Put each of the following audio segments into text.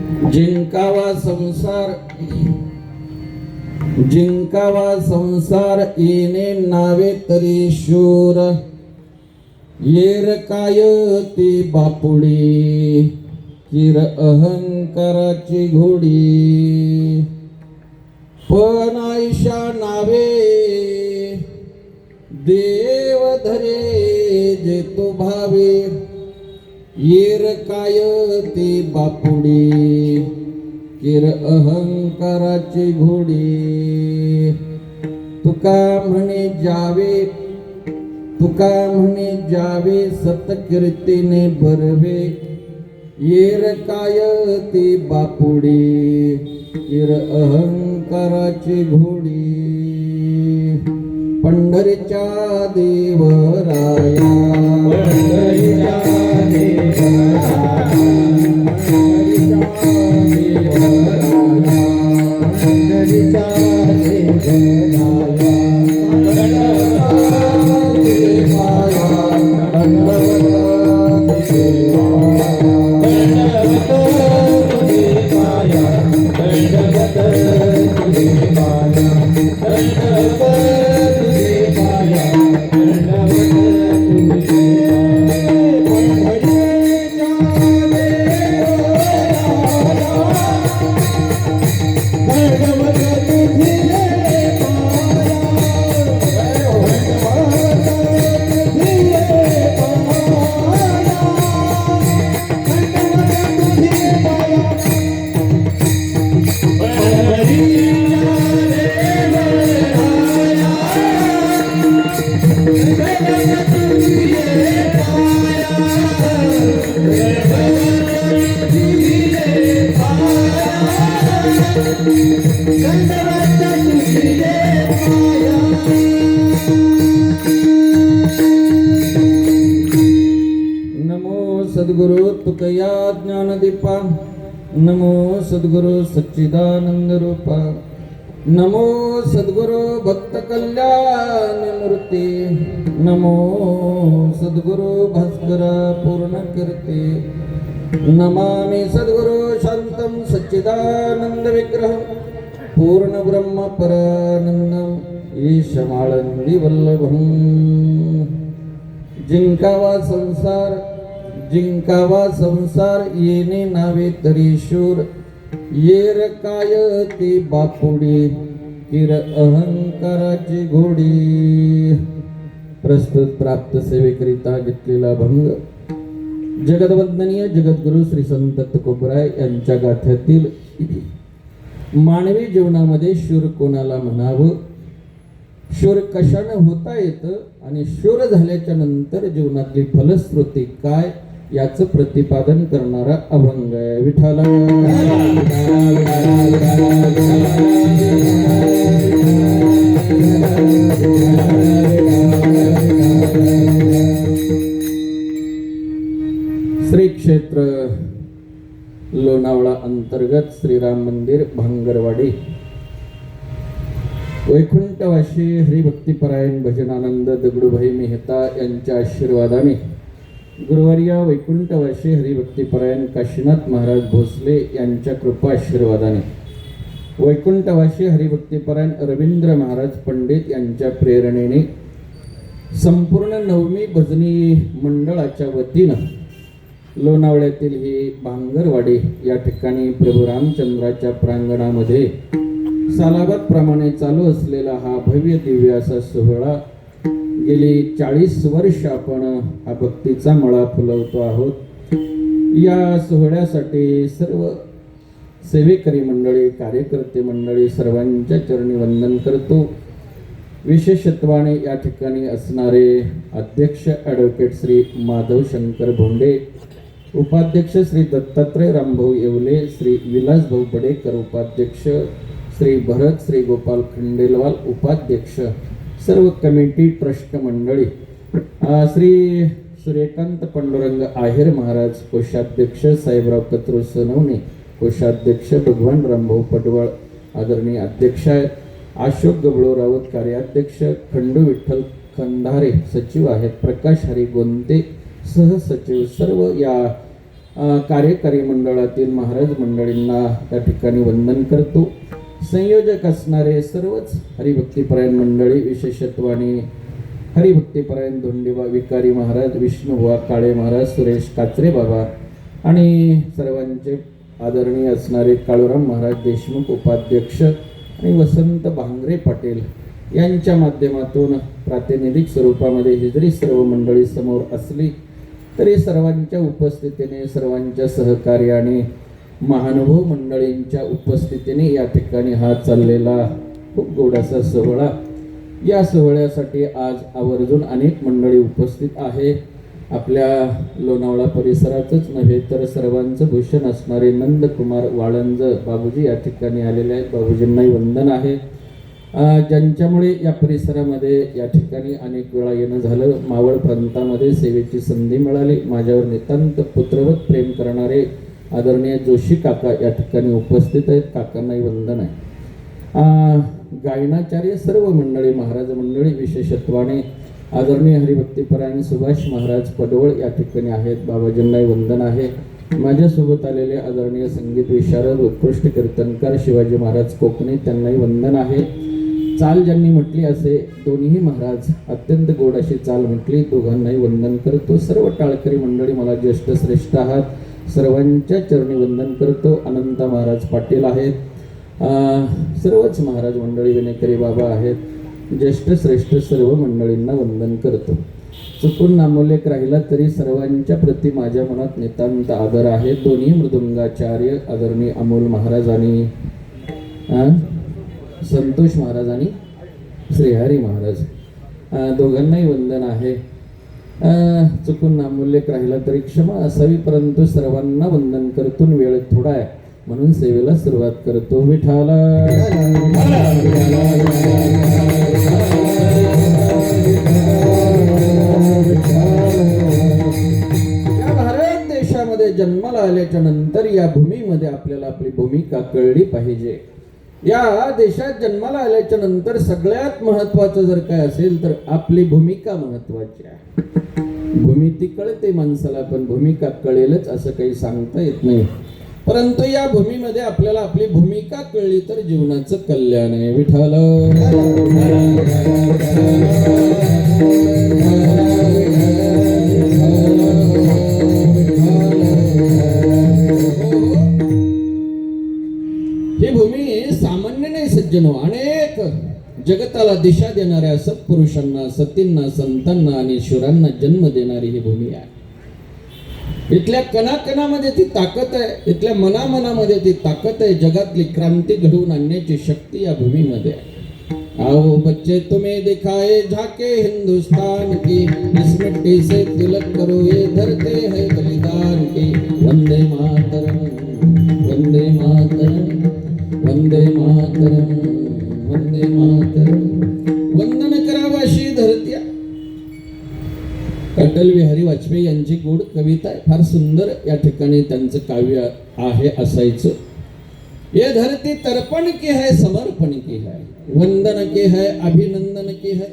जिंकावा संसार येणे नावे तरी शूर, येर काय ती बापुडी किर अहंकाराची घोडी, पण आयशा नावे देव धरे जे तो भावे, येर काय ती बापुडी किर अहंकाराची घोडी, तुका म्हणे जावे सतकीर्तीने भरवे, येर काय ती बापुडी किर अहंकाराची घोडी, पंढरीच्या देवराया सद्गुरु तुकया ज्ञानदीपा, नमो सद्गुरु सच्चिदानंद रूपा, नमो सद्गुरु भक्त कल्याण मूर्ती, नमो सद्गुरु भास्कर पूर्ण कीर्ती, नमामि सद्गुरु शांतं सच्चिदानंद विग्रह पूर्ण ब्रह्म परानंदं ईशमाळंदी वल्लभं, जिंकावा संसार येणे नावे तरी शूर, येर काय ती बापुडी किर अहंकाराची घोडी. प्रस्तुत प्राप्त सेवेकरिता घेतलेला भंग जगदवंदनीय जगद्गुरु श्री संत तुकोबराय यांच्या गाथ्यातील मानवी जीवनामध्ये शूर कोणाला म्हणावं, शूर कशाने होता येतं आणि शूर झाल्याच्या नंतर जीवनातली फलश्रुती काय याचं प्रतिपादन करणारा अभंग आहे. विठ्ठला श्री क्षेत्र लोणावळा अंतर्गत श्रीराम मंदिर भांगरवाडी, वैकुंठवासी हरिभक्तीपरायण भजनानंद दगडूभाई मेहता यांच्या आशीर्वादाने, गुरुवर्य वैकुंठवासी हरिभक्तीपरायण काशीनाथ महाराज भोसले यांच्या कृपा आशीर्वादाने, वैकुंठवासी हरिभक्तीपरायण रवींद्र महाराज पंडित यांच्या प्रेरणेने संपूर्ण नवमी भजनी मंडळाच्या वतीनं लोणावळ्यातील ही भांगरवाडी या ठिकाणी प्रभू रामचंद्राच्या प्रांगणामध्ये सालाबाद प्रमाणे चालू असलेला हा भव्य दिव्य असा सोहळा गेली 40 वर्ष आपण हा भक्तीचा मळा फुलवतो आहोत. या सोहळ्यासाठी सर्व सेवेकरी मंडळी, कार्यकर्ते मंडळी सर्वांच्या चरणी वंदन करतो. विशेषत्वाने या ठिकाणी असणारे अध्यक्ष ॲडव्होकेट श्री माधव शंकर भोंडे, उपाध्यक्ष श्री दत्तात्रय रामभाऊ येवले, श्री विलास भाऊ बडेकर उपाध्यक्ष, श्री भरत श्री गोपाल खंडेलवाल उपाध्यक्ष, सर्व कमिटी ट्रस्ट मंडळी, श्री सूर्यकांत पांडुरंग आहेर महाराज कोषाध्यक्ष, साहेबराव कत्रू सोनवणे कोषाध्यक्ष, भगवान रामभाऊ पडवळ आदरणीय अध्यक्ष आहेत, अशोक गबळो राऊत कार्याध्यक्ष, खंडू विठ्ठल खंडारे सचिव आहेत, प्रकाश हरी गोंते सहसचिव, सर्व या कार्यकारी मंडळातील महाराज मंडळींना या ठिकाणी वंदन करतो. संयोजक असणारे सर्वच हरिभक्तीपरायण मंडळी, विशेषत्वाने हरिभक्तीपरायण धोंडेबा विकारी महाराज, विष्णुबुवा काळे महाराज, सुरेश काचरे बाबा आणि सर्वांचे आदरणीय असणारे काळूराम महाराज देशमुख उपाध्यक्ष आणि वसंत भांगरे पाटील यांच्या माध्यमातून प्रातिनिधिक स्वरूपामध्ये ही जरी सर्व मंडळी समोर असली तरी सर्वांच्या उपस्थितीने, सर्वांच्या सहकार्याने, महानुभव मंडळींच्या उपस्थितीने या ठिकाणी हा चाललेला खूप गोडासा सोहळा, या सोहळ्यासाठी आज आवर्जून अनेक मंडळी उपस्थित आहे. आपल्या लोणावळा परिसरातच नव्हे तर सर्वांचं भूषण असणारे नंदकुमार वाळंज बाबूजी या ठिकाणी आलेले आहेत. बाबूजींनाही वंदन आहे, ज्यांच्यामुळे या परिसरामध्ये या ठिकाणी अनेक वेळा येणं झालं. मावळ प्रांतामध्ये सेवेची संधी मिळाली. माझ्यावर नितांत पुत्रवत प्रेम करणारे आदरणीय जोशी काका या ठिकाणी उपस्थित आहेत. काकांनाही वंदन आहे. गायनाचार्य सर्व मंडळी, महाराज मंडळी, विशेषत्वाने आदरणीय हरिभक्तीपरायण सुभाष महाराज पडवळ या ठिकाणी आहेत. बाबाजींनाही वंदन आहे. माझ्यासोबत आलेले आदरणीय संगीत विशारद उत्कृष्ट कीर्तनकार शिवाजी महाराज कोकणे, त्यांनाही वंदन आहे. चाल ज्यांनी म्हटली असे दोन्ही महाराज अत्यंत गोड अशी चाल म्हटली, दोघांनाही वंदन करतो. सर्व टाळकरी मंडळी, मला ज्येष्ठ श्रेष्ठ आहात, सर्वांच्या चरणी वंदन करतो. अनंत महाराज पाटील आहेत, सर्वच महाराज मंडळी, विनेकरी बाबा आहेत, ज्येष्ठ श्रेष्ठ सर्व मंडळींना वंदन करतो. चुकून नामोल्लेख राहिला तरी सर्वांच्या प्रती माझ्या मनात नितांत आदर आहे. दोन्ही मृदुंगाचार्य आदरणीय अमोल महाराज आणि संतोष महाराज आणि श्रीहरी महाराज, दोघांनाही वंदन आहे. चुकून नामोल्लेख राहिला तरी क्षमा असावी, परंतु सर्वांना वंदन करतून वेळ थोडा आहे म्हणून सेवेला सुरुवात करतो. विठाला या भारत देशामध्ये जन्माला आल्याच्या नंतर या भूमीमध्ये आपल्याला आपली भूमिका कळली पाहिजे. या देशात जन्माला आल्याच्या नंतर सगळ्यात महत्वाचं जर काय असेल तर आपली भूमिका महत्वाची आहे. भूमिती कळते माणसाला, पण भूमिका कळेलच असं काही सांगता येत नाही. परंतु या भूमीमध्ये आपल्याला आपली भूमिका कळली तर जीवनाचं कल्याण आहे. विठ्ठल ही भूमी सामान्य नाही सज्जनो, अनेक जगताला दिशा देणाऱ्या सत्पुरुषांना, सतींना, संतांना आणि शुरांना जन्म देणारी ही भूमी आहे. इथल्या कणाकणामध्ये ती ताकद आहे, इथल्या मनामनामध्ये ती ताकद आहे. जगातली क्रांती घडवून आणण्याची शक्ती या भूमीमध्ये आहे. आओ बच्चे तुम्हें दिखाए झाके हिंदुस्तान की, इस मिट्टी से तिलक करो ये धरते है बलिदान की. वंदे मातरम, वंदे मातरम, वंदे मातरम, वंदे मातरम. वंदन करावाशी धरत्या. अटल बिहारी वाजपेयी यांची गोड कविता आहे, फार सुंदर या ठिकाणी त्यांचं काव्य आहे असायचं. ये धरती तर्पण की है, समर्पण की है, वंदन की है, अभिनंदन की है.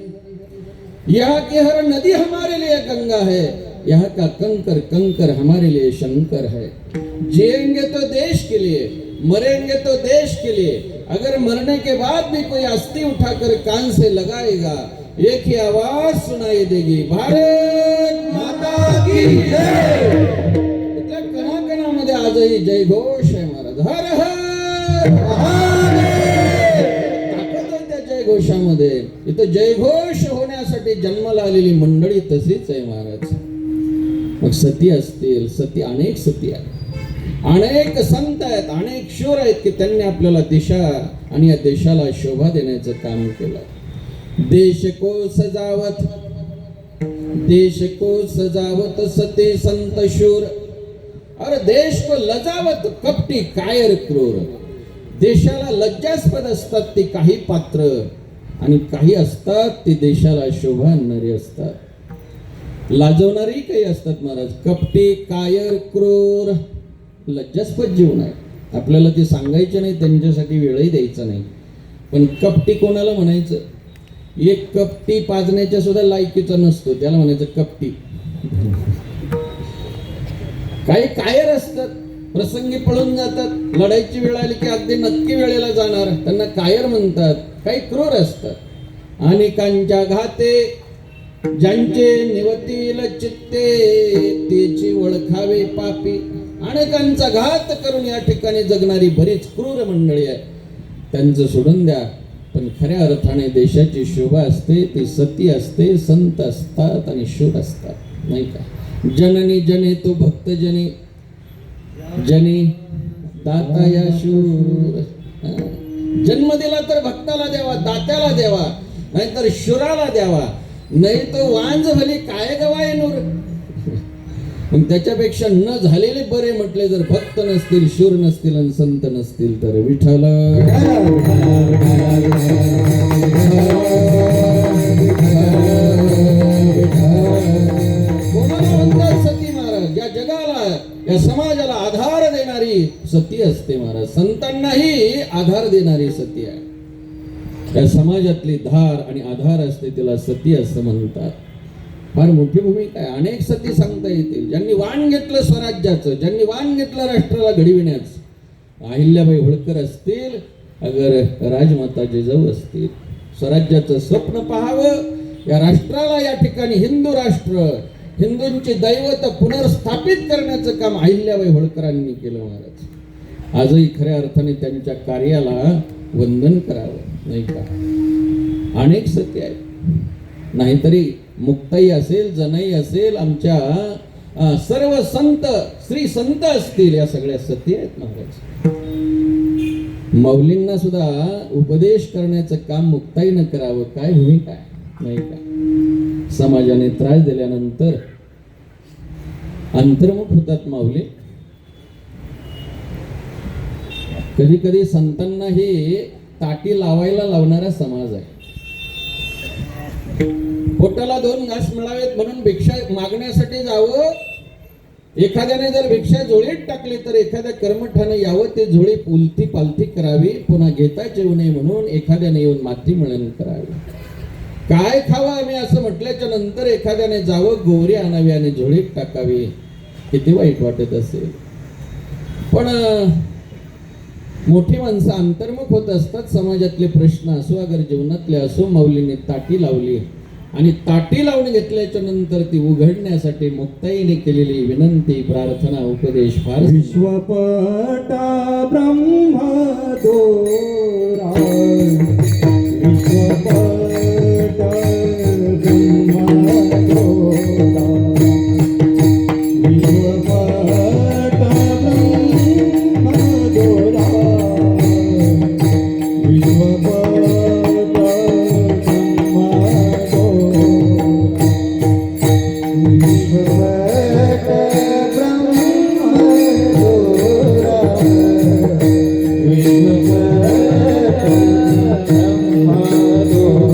यहाँ की हर नदी हमारे लिए गंगा है, यहाँ का कंकर कंकर हमारे लिए शंकर है. जिएंगे तो देश के लिए, मरेंगे तो देश के लिए. अगर मरने के बाद भी कोई अस्थि उठाकर कान से लगाएगा, एक ही आवाज सुनाई देगी, भारत माता की जय. इथल्या कणाकणामध्ये आजही जय घोष आहे महाराज. हर हर महादेव. ताकद आहे त्या जय घोषामध्ये. इथं जय घोष होण्यासाठी जन्माला आलेली मंडळी तशीच आहे महाराज. मग सती असतील, सती अनेक सती आहेत, अनेक संत आहेत, अनेक शूर आहेत की त्यांनी आपल्याला दिशा आणि या देशाला शोभा देण्याचं काम केलं. देश को सजावत, देश को सजावत सती संत शूर, और देश को लजावत कपटी कायर क्रूर. देशाला लज्जास्पद असतात ती काही पात्र, आणि काही असतात ती देशाला शोभा आणणारी असतात, लाजवणारी काही असतात महाराज. कपटी कायर क्रूर लज्जास्पद जीवन आहे. आपल्याला ते सांगायचे नाही, त्यांच्यासाठी वेळही द्यायचा नाही. पण कपटी कोणाला म्हणायचं? एक कपटी पाजण्याच्या सुद्धा लायकीचा नसतो, त्याला म्हणायचं कपटी. काही कायर असतात, प्रसंगी पळून जातात, लढाईची वेळ आली की अगदी नक्की वेळेला जाणार, त्यांना कायर म्हणतात. काही क्रूर असतात. अनेकांच्या घाते ज्यांचे निवतील चित्ते त्याची ओळखावे पापी. अनेकांचा घात करून या ठिकाणी जगणारी बरीच क्रूर मंडळी आहे, त्यांचं सोडून द्या. पण खऱ्या अर्थाने देशाची शोभा असते ती सती असते, संत असतात आणि शूर असतात, नाही का. जननी जने तो भक्त जनी, जनी दाता या शूर. जन्म दिला तर भक्ताला द्यावा, दात्याला द्यावा, नाहीतर शूराला द्यावा, नाही तो वांज भली काय गवाय नूर. मग त्याच्यापेक्षा न झालेले बरे म्हटले, जर भक्त नसतील, शूर नसतील आणि संत नसतील तर. विठ्ठल कोणाला म्हणतात सती महाराज? या जगाला, या समाजाला आधार देणारी सती असते महाराज. संतांनाही आधार देणारी सती आहे. या समाजातली धार आणि आधार असते, तिला सती असं म्हणतात. फार मोठी भूमिका आहे. अनेक सती सांगता येतील. ज्यांनी वाण घेतलं स्वराज्याचं, ज्यांनी वाण घेतलं राष्ट्राला घडविण्याचं, अहिल्याबाई होळकर असतील, अगर राजमाता जिजाऊ असतील. स्वराज्याचं स्वप्न पाहावं, या राष्ट्राला या ठिकाणी हिंदू राष्ट्र, हिंदूंचे दैवत पुनर्स्थापित करण्याचं काम अहिल्याबाई होळकरांनी केलं महाराज. आजही खऱ्या अर्थाने त्यांच्या कार्याला वंदन करावं, नाही का. अनेक सती आहेत. नाहीतरी मुक्ताई असेल, जनाई असेल, आमच्या सर्व संत, श्री संत असतील, या सगळ्या सती आहेत महाराज. माऊलींना सुद्धा उपदेश करण्याचं काम मुक्ताईनं करावं. काय भूमिका आहे, नाही का. समाजाने त्रास दिल्यानंतर अंतर्मुख होतात माऊली. कधी कधी संतांनाही ताटी लावायला लावणारा समाज आहे. पोटाला 2 घास मिळावेत म्हणून भिक्षा मागण्यासाठी जावं. एखाद्याने जर भिक्षा झोळीत टाकली तर एखाद्या कर्मठाने यावं, ते झोळी उलती पालती करावी, पुन्हा घेता येऊ नये म्हणून एखाद्याने येऊन माती मिळण करावी. काय खावं आम्ही असं म्हटल्याच्या नंतर एखाद्याने जावं, गोवरी आणावी आणि झोळीत टाकावी. किती वाईट वाटत असेल. पण मोठी माणसं अंतर्मुख होत असतात. समाजातले प्रश्न असो, अगर जीवनातले असो, माऊलीने ताटी लावली आणि ताटी लावून घेतल्याच्या नंतर ती उघडण्यासाठी मुक्ताईने केलेली विनंती, प्रार्थना, उपदेश फार. विश्वपटा ब्रह्मदोरा, विश्वपटा ब्रह्मदोरा, विश्वपटा ब्रह्मदोरा, विश्वपटा ब्रह्मदोरा.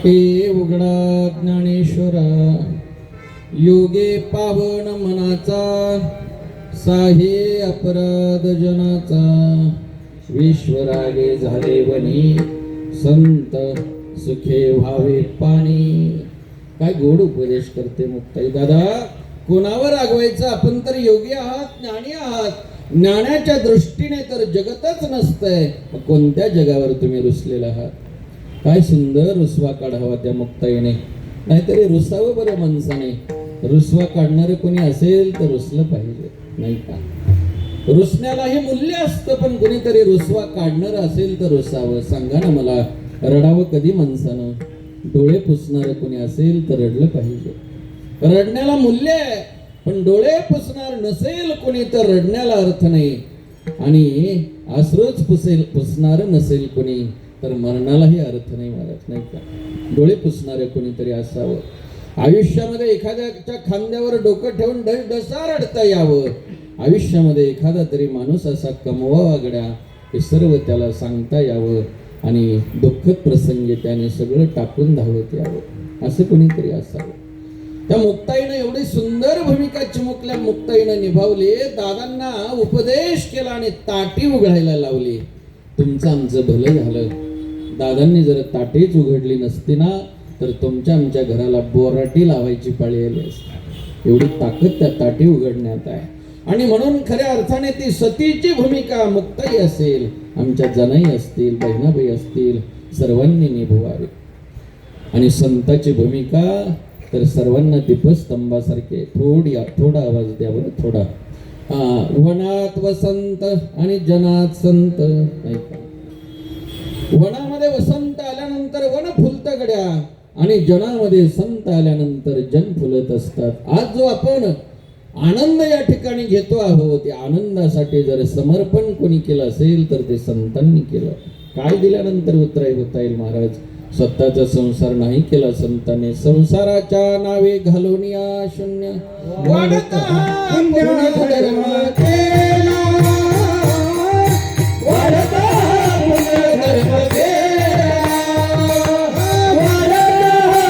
वाटे उघडा ज्ञानेश्वरा, योगे पावन मनाचा, साहे अपराध जनाचा, विश्वरागे झाले वनी, संत सुखे व्हावे पाणी. काय गोड उपदेश करते मुक्ताई दादा. कोणावर रागवायचं? आपण तर योगी आहात, ज्ञानी आहात. ज्ञानाच्या दृष्टीने तर जगतच नसतंय, मग कोणत्या जगावर तुम्ही रुसलेला आहात? काय सुंदर रुसवा काढावा त्या मुक्ताईने. नाहीतरी रुसावं बरं माणसाने. रुसवा काढणारं कोणी असेल तर रुसलं पाहिजे, नाही का? रुसण्यालाही मूल्य असतं, पण कोणीतरी रुसवा काढणारं असेल तर रुसावं. सांगा ना मला, रडावं कधी माणसानं? डोळे पुसणारं कोणी असेल तर रडलं पाहिजे. रडण्याला मूल्य आहे, पण डोळे पुसणार नसेल कोणी तर रडण्याला अर्थ नाही. आणि अश्रूच पुसणारं नसेल कोणी तर मरणालाही अर्थ नाही महाराज, नाही का? डोळे पुसणारे कोणीतरी असावं. आयुष्यामध्ये एखाद्याच्या खांद्यावर डोकं ठेवून डसा रडता यावं. आयुष्यामध्ये एखादा तरी माणूस असा कमवावा गड्या, हे सर्व त्याला सांगता यावं. आणि दुःखद प्रसंगी त्याने सगळं टाकून धावत यावं, असं कोणीतरी असावं. त्या मुक्ताईनं एवढी सुंदर भूमिका चिमुकल्या मुक्ताईनं निभावली. दादांना उपदेश केला आणि ताटी उघडायला लावली. तुमचं आमचं भलं झालं. दादांनी जर ताटीच उघडली नसती ना, तर तुमच्या आमच्या घराला बोराटी लावायची पाळी आली असती. एवढी ताकद त्या ताटी उघडण्यात आहे. आणि म्हणून खऱ्या अर्थाने ती सतीची भूमिका मुक्ताई असेल, आमच्या जनाई असतील, बहिणाबाई असतील, सर्वांनी निभवावी. आणि संताची भूमिका तर सर्वांना दीपस्तंभासारखे. थोडा आवाज द्या बरं, थोडा. वनात वसंत आणि जनात संत, नाही का? वनामध्ये वसंत आल्यानंतर वन फुलतं गड्या, आणि जनामध्ये संत आल्यानंतर जन फुलत असतात. आज जो आपण आनंद या ठिकाणी घेतो आहोत, या आनंदासाठी जर समर्पण कोणी केलं असेल तर ते संतांनी केलं. काय दिल्यानंतर उतराई होता येईल महाराज? स्वतःचा संसार नाही केला संतांनी. संसाराच्या नावे घालून या शून्य वाढता पुण्य धर्म केला, वाढता पुण्य धर्म केला, वाढता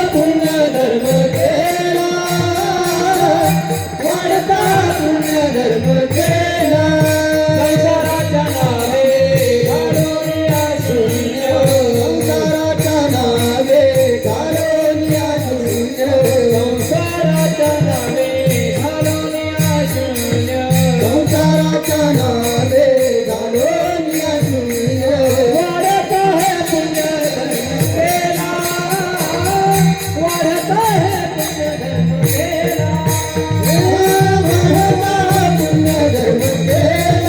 पुण्य धर्म केला, वाढता पुण्य धर्म केला. संसाराच्या नावे घालून या शून्य, संसाराच्या नावे घालून या शून्य, संसाराच्या नावे घालून या शून्य, संसाराच्या नावे घालून या शून्य. वाढत आहे पुण्य धर्म केला, वाढत आहे पुण्य धर्म केला, वाढत पुण्य धर्म केला,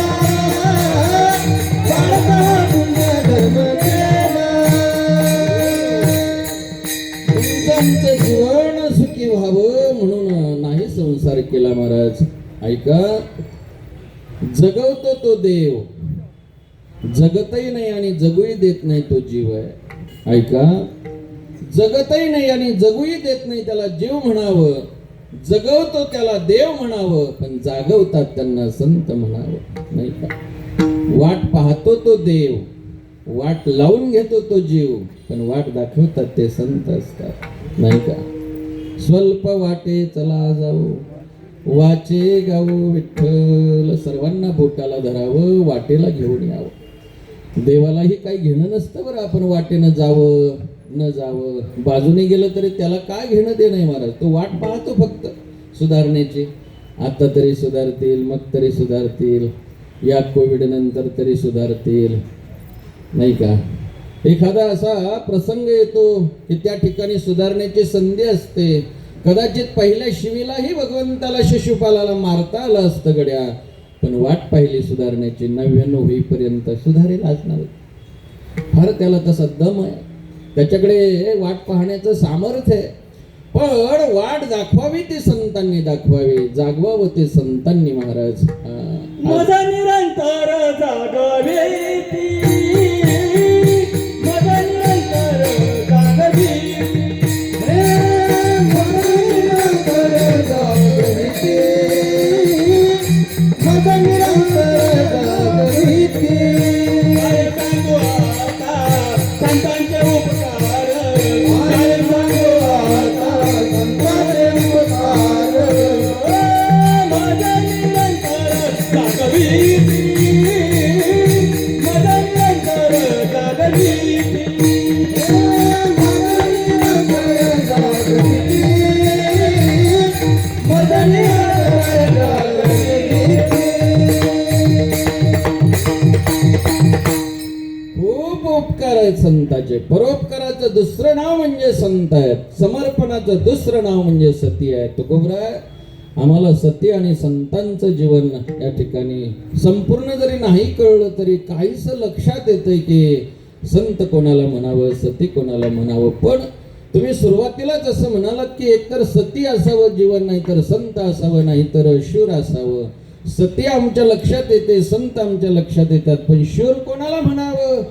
वाढत पुण्य धर्म केला. तुमचं जीवन सुखी व्हावं म्हणून नाही संसार केला महाराज. ऐका, जगवतो तो देव, जगतही नाही आणि जगूही देत नाही तो जीव आहे. ऐका, जगतही नाही आणि जगूही देत नाही त्याला जीव म्हणावं, जगवतो त्याला देव म्हणावं, पण जागवतात त्यांना संत म्हणावं, नाही का? वाट पाहतो तो देव, वाट लावून घेतो तो जीव, पण वाट दाखवतात ते संत असतात, नाही का? स्वल्प वाटे चला जाऊ, वाचे गाऊ विठ्ठल. सर्वांना बोटाला धरावं, वाटेला घेऊन यावं. देवालाही काही घेणं नसतं बरं आपण वाटेनं जावं न जावं. बाजूने गेलं तरी त्याला काय घेणं देणं आहे महाराज? तो वाट पाहतो फक्त सुधारण्याची. आता तरी सुधारतील, मग तरी सुधारतील, या कोविड नंतर तरी सुधारतील, नाही का? एखादा असा प्रसंग येतो की त्या ठिकाणी सुधारण्याची संधी असते. कदाचित पहिल्या शिवीलाही भगवंताला शिशुपालाला मारता आलं असतं गड्या, पण वाट पाहिली सुधारण्याची. 99 होईपर्यंत सुधारेल आज नाही. फार त्याला तसा दम आहे, त्याच्याकडे वाट पाहण्याचं सामर्थ्य आहे. पण वाट दाखवावी ती संतांनी दाखवावी, जागवावं ते संतांनी महाराज. माझा निरंतर जागावे ती, माझा निरंतर जागावी, माझा निरंतर जागावी ती, माझा निरंतर जागावी ती. काय सांगू आता संतांचे उपकार, काय मोजणी अंतर जागृती खूप उपकार आहेत संताचे. परोपकाराचं दुसरं नाव म्हणजे संत आहेत. समर्पणाचं दुसरं नाव म्हणजे सती आहे. तुकोबराय, आम्हाला सती आणि संतांचं जीवन या ठिकाणी संपूर्ण जरी नाही कळलं तरी काहीच लक्षात येतंय की संत कोणाला म्हणावं, सती कोणाला म्हणावं. पण तुम्ही सुरुवातीलाच असं म्हणालात की एकतर सती असावं जीवन, नाही तर संत असावं, नाही तर शूर असावं. सती आमच्या लक्षात येते, संत आमच्या लक्षात येतात, पण शूर कोणाला म्हणावं?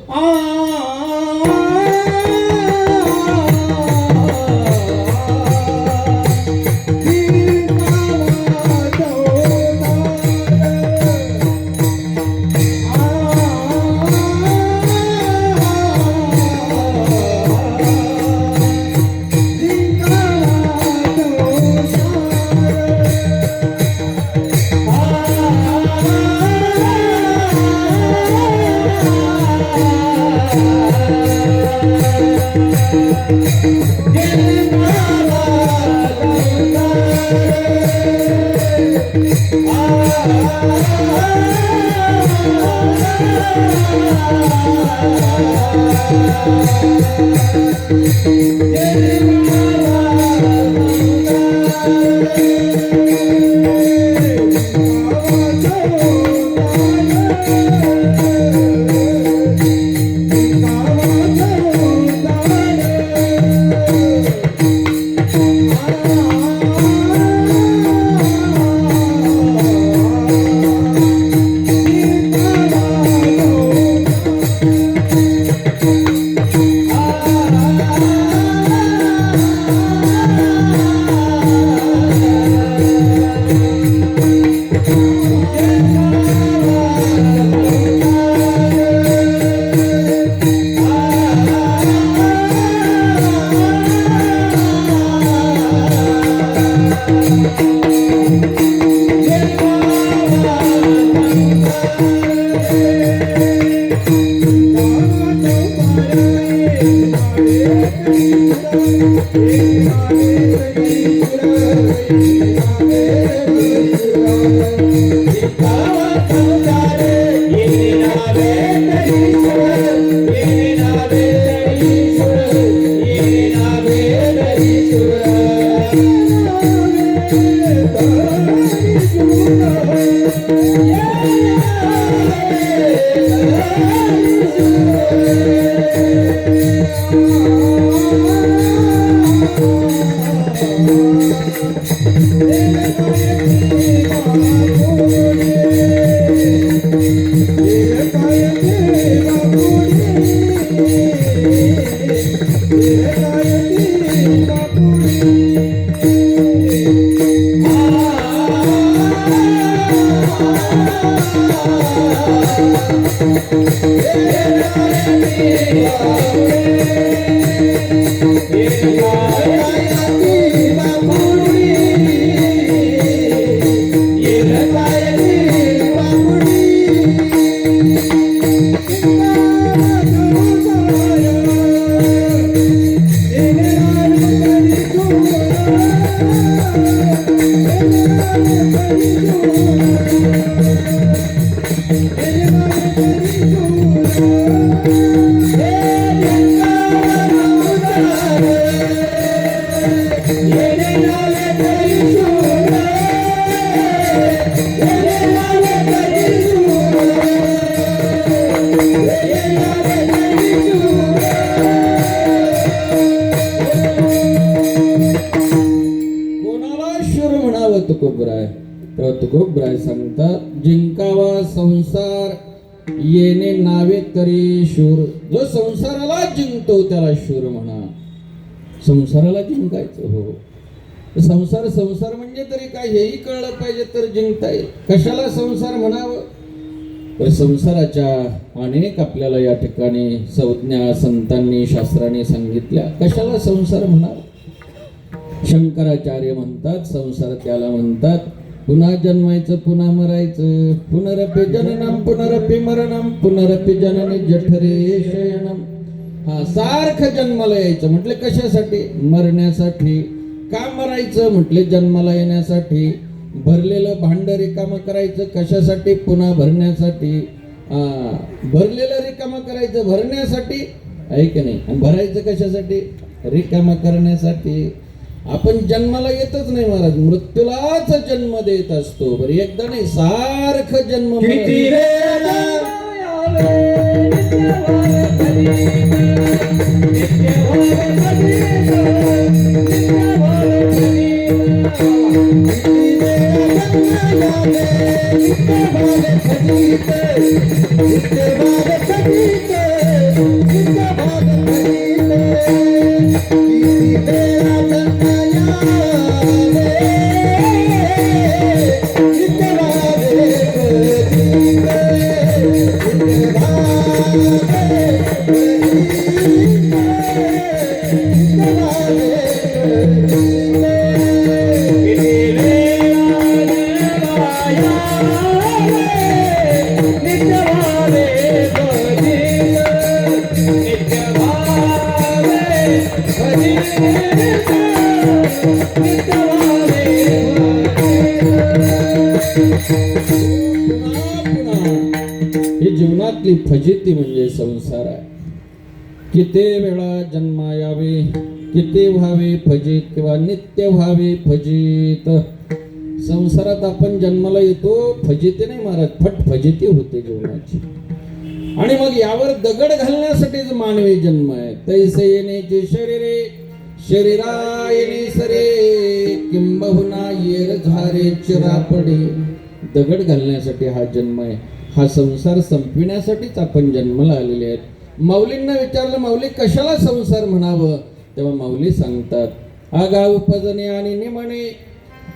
तुकोबराय तेव्हा तुकोबराय सांगतात, जिंकावा संसार येणे नावे तरी शूर. जो संसाराला जिंकतो त्याला शूर म्हणा. संसाराला जिंकायचं हो. संसार संसार म्हणजे तरी काय हेही कळलं पाहिजे तर जिंकता येईल. कशाला संसार म्हणावं? तर संसाराच्या अनेक आपल्याला या ठिकाणी संज्ञा संतांनी शास्त्राने सांगितल्या. कशाला संसार म्हणावं? शंकराचार्य म्हणतात संसार त्याला म्हणतात पुन्हा जन्मायचं पुन्हा मरायचं, पुनरपि जननम पुनरपि मरणम पुनरपि जननी जठरे शयनम. हा सारखं जन्माला यायचं म्हटलं कशासाठी? मरण्यासाठी. का मरण करायचं म्हटले जन्माला येण्यासाठी, भरलेलं भांड रिकामं करायचं कशासाठी? पुन्हा भरण्यासाठी. भरलेलं रिकामं करायचं भरण्यासाठी, आहे की नाही? आणि भरायचं कशासाठी? रिकामं करण्यासाठी. आपण जन्माला येतच नाही महाराज, मृत्यूलाच जन्म देत असतो. बरं एकदा नाही, सारखं जन्म किती वेळा ही जीवनातली फजिती म्हणजे संसार आहे. किती वेळा जन्मा यावे, किती व्हावे फजित किंवा नित्य व्हावे फजित. संसारात आपण जन्माला येतो, फजिती नाही महाराज, फजिती होते जीवनाची. आणि मग यावर दगड घालण्यासाठीच मानवी जन्म आहे. तैसे येण्याचे शरीरे शरीरा येणे सरे, किंबहुना येर झारे चिरापडे. दगड घालण्यासाठी हा जन्म आहे. हा संसार संपविण्यासाठीच आपण जन्माला आलेले आहेत. माऊलींना विचारलं, माऊली कशाला संसार म्हणावं? तेव्हा माऊली सांगतात, आगा उपजणे आणि निमणे,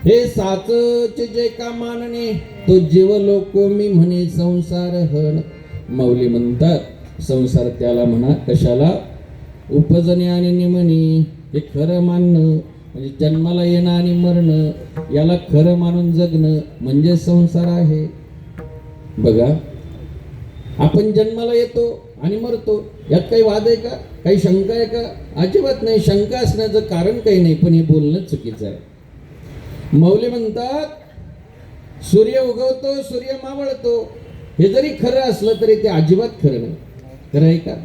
हे साचचे जे का मानणे, तो जीव लोको मी म्हणे संसार हन. माऊली म्हणतात संसार त्याला म्हणा कशाला? उपजणे आणि निमणे, हे खरं मानणं म्हणजे जन्माला येणं आणि मरणं, याला खरं मानून जगणं म्हणजे संसार आहे. बघा, आपण जन्माला येतो आणि मरतो, यात काही वाद आहे का? काही शंका आहे का? अजिबात नाही. शंका असण्याचं कारण काही नाही, पण हे बोलणं चुकीचं आहे. माऊली म्हणतात सूर्य उगवतो, सूर्य मावळतो. हे जरी खरं असलं तरी ते अजिबात खरं नाही. खरं आहे का?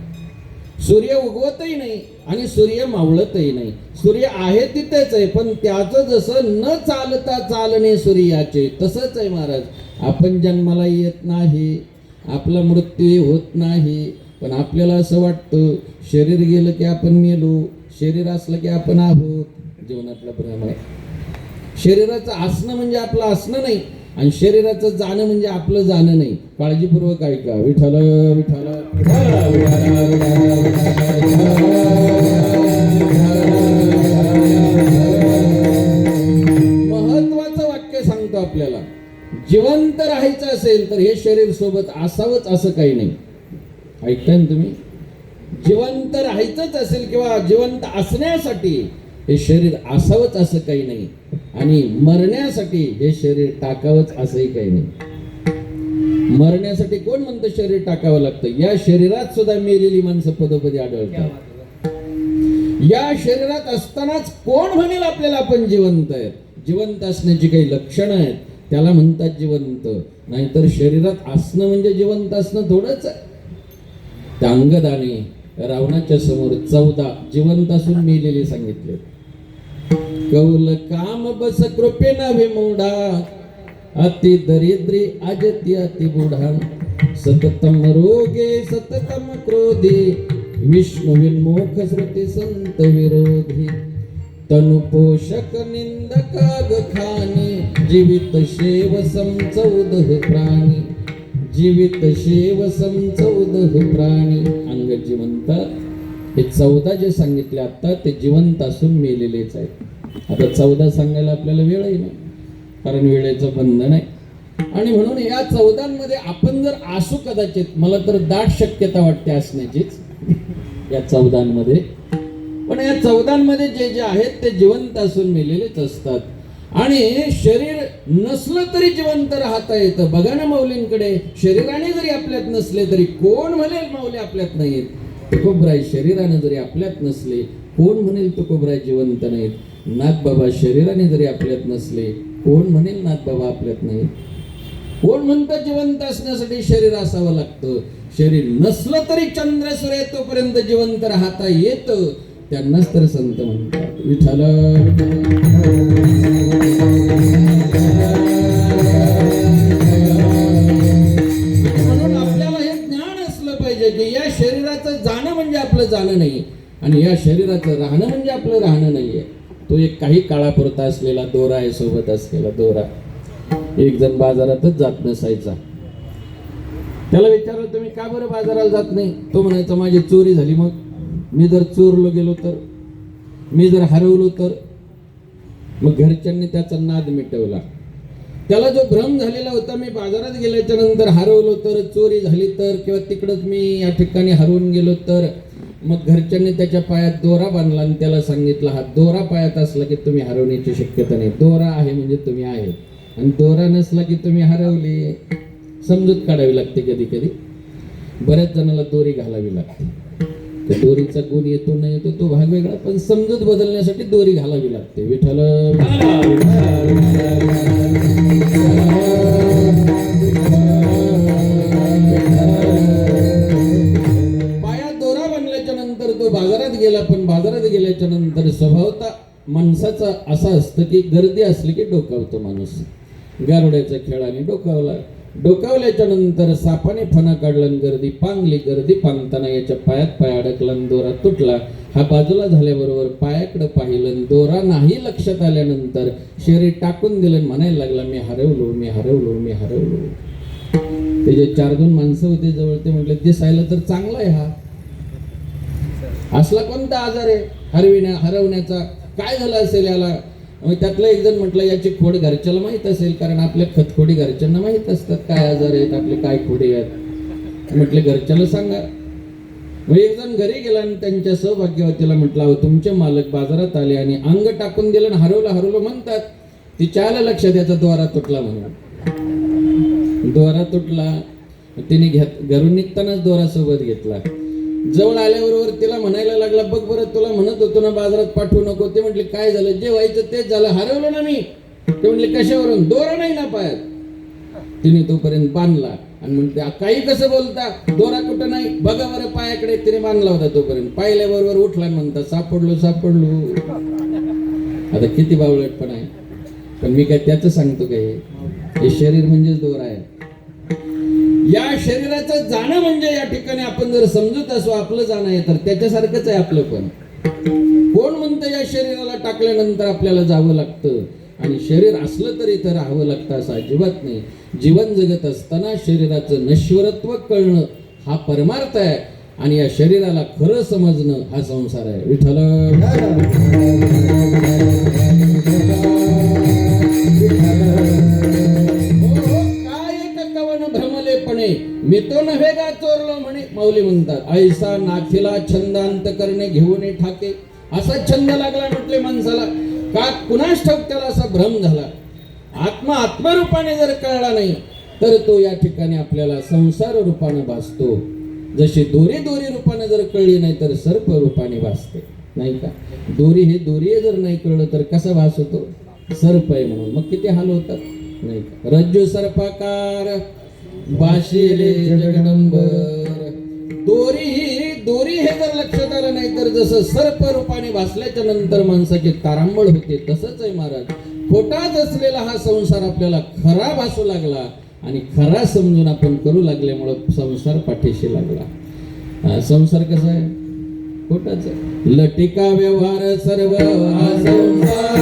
सूर्य उगवतही नाही आणि सूर्य मावळतही नाही. सूर्य आहे तिथेच आहे, पण त्याचं जसं न चालता चालणे सूर्याचे, तसंच आहे महाराज. आपण जन्माला येत नाही, आपला मृत्यू होत नाही, पण आपल्याला असं वाटतं शरीर गेलं की आपण मेलो, शरीर असलं की आपण आहोत. जीवनातला भ्रम आहे. शरीराचं असणं म्हणजे आपलं असणं नाही, आणि शरीराचं जाणं म्हणजे आपलं जाणं नाही. काळजीपूर्वक ऐका. विठ्ठल विठ्ठल महत्वाचं वाक्य सांगतो आपल्याला. जिवंत राहायचं असेल तर हे शरीर सोबत असावंच असं काही नाही. ऐकताय ना तुम्ही? जिवंत राहायचंच असेल किंवा जिवंत असण्यासाठी हे शरीर असावंच असं काही नाही, आणि मरण्यासाठी हे शरीर टाकावंच असंही काही नाही. मरण्यासाठी कोण म्हणतं शरीर टाकावं लागतं? या शरीरात सुद्धा मेलेली माणसं पदोपदी आढळतात. या शरीरात असतानाच कोण म्हणेल आपल्याला आपण जिवंत आहेत? जिवंत असण्याची काही लक्षणं आहेत, त्याला म्हणतात जिवंत. नाहीतर शरीरात असणं म्हणजे जिवंत असणं थोडंच आहे. त्या अंगदाने रावणाच्या समोर 14 जिवंत असून मेलेले सांगितले. कौल काम बस कृपेना विमूढा, अति दरिद्री अजती अति बुढा, सततम रोगे सततम क्रोधी, विष्णु विन्मुख श्रुती संत विरोधी, तनु पोषक निंदक खानी, जीवित शेव समचौदह प्राणी, जीवित शेव समचौदह प्राणी. अंगजी म्हणतात हे 14 जे सांगितले आता ते जिवंत असून मेलेलेच आहेत. आता 14 सांगायला आपल्याला वेळही नाही, कारण वेळेचं बंधन आहे. आणि म्हणून या 14 आपण जर असू, कदाचित मला तर दाट शक्यता वाटते असण्याचीच या 14. पण या 14 जे आहेत ते जिवंत असून मेलेलेच असतात. आणि शरीर नसलं तरी जिवंत राहता येतं. बघा ना माऊलींकडे, शरीराने जरी आपल्यात नसले तरी कोण म्हणेल माऊली आपल्यात नाहीत? तुकोबराय शरीराने जरी आपल्यात नसले, कोण म्हणेल तुकोबराय जिवंत नाहीत? नाथबाबा शरीराने जरी आपल्यात नसले, कोण म्हणेल नाथबाबा आपल्यात नाही? कोण म्हणतं जिवंत असण्यासाठी शरीर असावं लागतं? शरीर नसलं तरी चंद्र सूर्य तोपर्यंत जिवंत राहता येतं, त्यांनाच तर संत म्हणतात. विठ्ठल म्हणून आपल्याला हे ज्ञान असलं पाहिजे की या शरीराचं जाणं म्हणजे आपलं जाणं नाही, आणि या शरीराचं राहणं म्हणजे आपलं राहणं नाहीये. तो एक काही काळापुरता असलेला दोरा आहे, सोबत असलेला दोरा. एक जण बाजारातच जात नसायचा. त्याला विचारलं, तुम्ही का बरं बाजाराला जात नाही? तो म्हणायचा, माझी चोरी झाली. मग मी जर चोरलो गेलो तर, मी जर हरवलो तर? मग घरच्यांनी त्याचा नाद मिटवला. त्याला जो भ्रम झालेला होता, मी बाजारात गेल्याच्या नंतर हरवलो तर, चोरी झाली तर, किंवा तिकडच मी या ठिकाणी हरवून गेलो तर, मग घरच्यांनी त्याच्या पायात दोरा बांधला आणि त्याला सांगितलं, हा दोरा पायात असला की तुम्ही हरवण्याची शक्यता नाही. दोरा आहे म्हणजे तुम्ही आहे, आणि दोरा नसला की तुम्ही हरवले. समजूत काढावी लागते. कधी कधी बऱ्याच जणांना दोरी घालावी लागते. त्या दोरीचा गुण येतो नाही येतो तो भाग वेगळा, पण समजूत बदलण्यासाठी दोरी घालावी लागते. विठ्ठल पायात दोरा बांधल्याच्या नंतर तो बाजारात गेला. पण बाजारात गेल्याच्या नंतर स्वभावता माणसाचा असा असतं की गर्दी असली की डोकावतो माणूस. गारुड्याच्या खेळाने डोकावला. डोकावल्याच्या नंतर सापाने फणा काढला, गर्दी पांगली. गर्दी पांगताना याच्या पायात पाय अडकला, दोरा तुटला. हा बाजूला झाल्याबरोबर पायाकडे पाहिलं, दोरा नाही लक्षात आल्यानंतर शरीर टाकून दिलं, म्हणायला लागला, मी हरवलो, मी हरवलो, मी हरवलो. ते जे 4-2 माणसं होते जवळ, ते म्हटले, दिसायला तर चांगला आहे हा, असला कोणता आजार आहे हरवण्याचा? काय झालं असेल याला? त्यातलं एक जण म्हटलं, याची खोड घरच्याला माहीत असेल, कारण आपल्या खतखोडी घरच्यांना माहीत असतात काय आजार आहेत, आपले काय खोडे आहेत. म्हटले, घरच्याला सांगा. मग एक जण घरी गेला आणि त्यांच्या सौभाग्यवतीला म्हटलं, अहो तुमचे मालक बाजारात आले आणि अंग टाकून दिलं आणि हरवलं म्हणतात. तिच्या आलं लक्षात, याचा दोरा तुटला म्हणून. दोरा तुटला. तिने घरून निघतानाच दोरा सोबत घेतला. जवळ आल्याबरोबर तिला म्हणायला लागला, बघ बरं, तुला म्हणत होतो ना बाजारात पाठवू नको. ते म्हटले, काय झालं? जे व्हायचं तेच झालं, हरवलो ना मी. ते म्हटले, कशावरून? दोरा नाही ना पायात. तिने तोपर्यंत बांधला आणि म्हणते, काही कसं बोलता, दोरा कुठं नाही, बघा बरं पायाकडे. तिने बांधला होता तोपर्यंत. पाहिल्याबरोबर उठला, म्हणतात, सापडलो सापडलो. आता किती बावळटपण आहे. पण मी काय त्याचं सांगतो काय? हे शरीर म्हणजेच दोरा आहे. या शरीराचं जाणं म्हणजे या ठिकाणी आपण जर समजत असो आपलं जाणं आहे, तर त्याच्यासारखंच आहे आपलं पण. कोण म्हणतं या शरीराला टाकल्यानंतर आपल्याला जावं लागतं, आणि शरीर असलं तरी तर राहावं लागतं असं अजिबात नाही. जीवन जगत असताना शरीराचं नश्वरत्व कळणं हा परमार्थ आहे, आणि या शरीराला खरं समजणं हा संसार आहे. विठ्ठल मी तो नव्हे का चोरलो म्हणे. माऊली म्हणतात, ऐसा नाथीला छंदांत करणे घेऊन ठाके. असा छंद लागला म्हटले माणसाला, का कुणास ठाऊक त्याला असा भ्रम झाला. आत्मरूपाने जर कळला नाही तर तो या ठिकाणी आपल्याला संसार रूपाने भासतो. जशी दोरी रूपाने जर कळली नाही तर सर्प रूपाने भासते, नाही का? दोरी जर नाही कळलं तर कसा भास होतो? सर्प आहे म्हणून. मग किती हाल होतात, नाही का? रज्जू सर्पाकार बाशिले जगदंबर. दोरी हे जर लक्षात आलं नाही तर जसं सर्प रूपाने भासल्याच्या नंतर माणसाची तारांबळ होते, तसंच आहे महाराज. खोटाच असलेला हा संसार आपल्याला खरा भासू लागला, आणि खरा समजून आपण करू लागल्यामुळं संसार पाठीशी लागला. संसार कसा आहे? खोटाच आहे. लटिका व्यवहार सर्व हा संसार.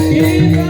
Hey,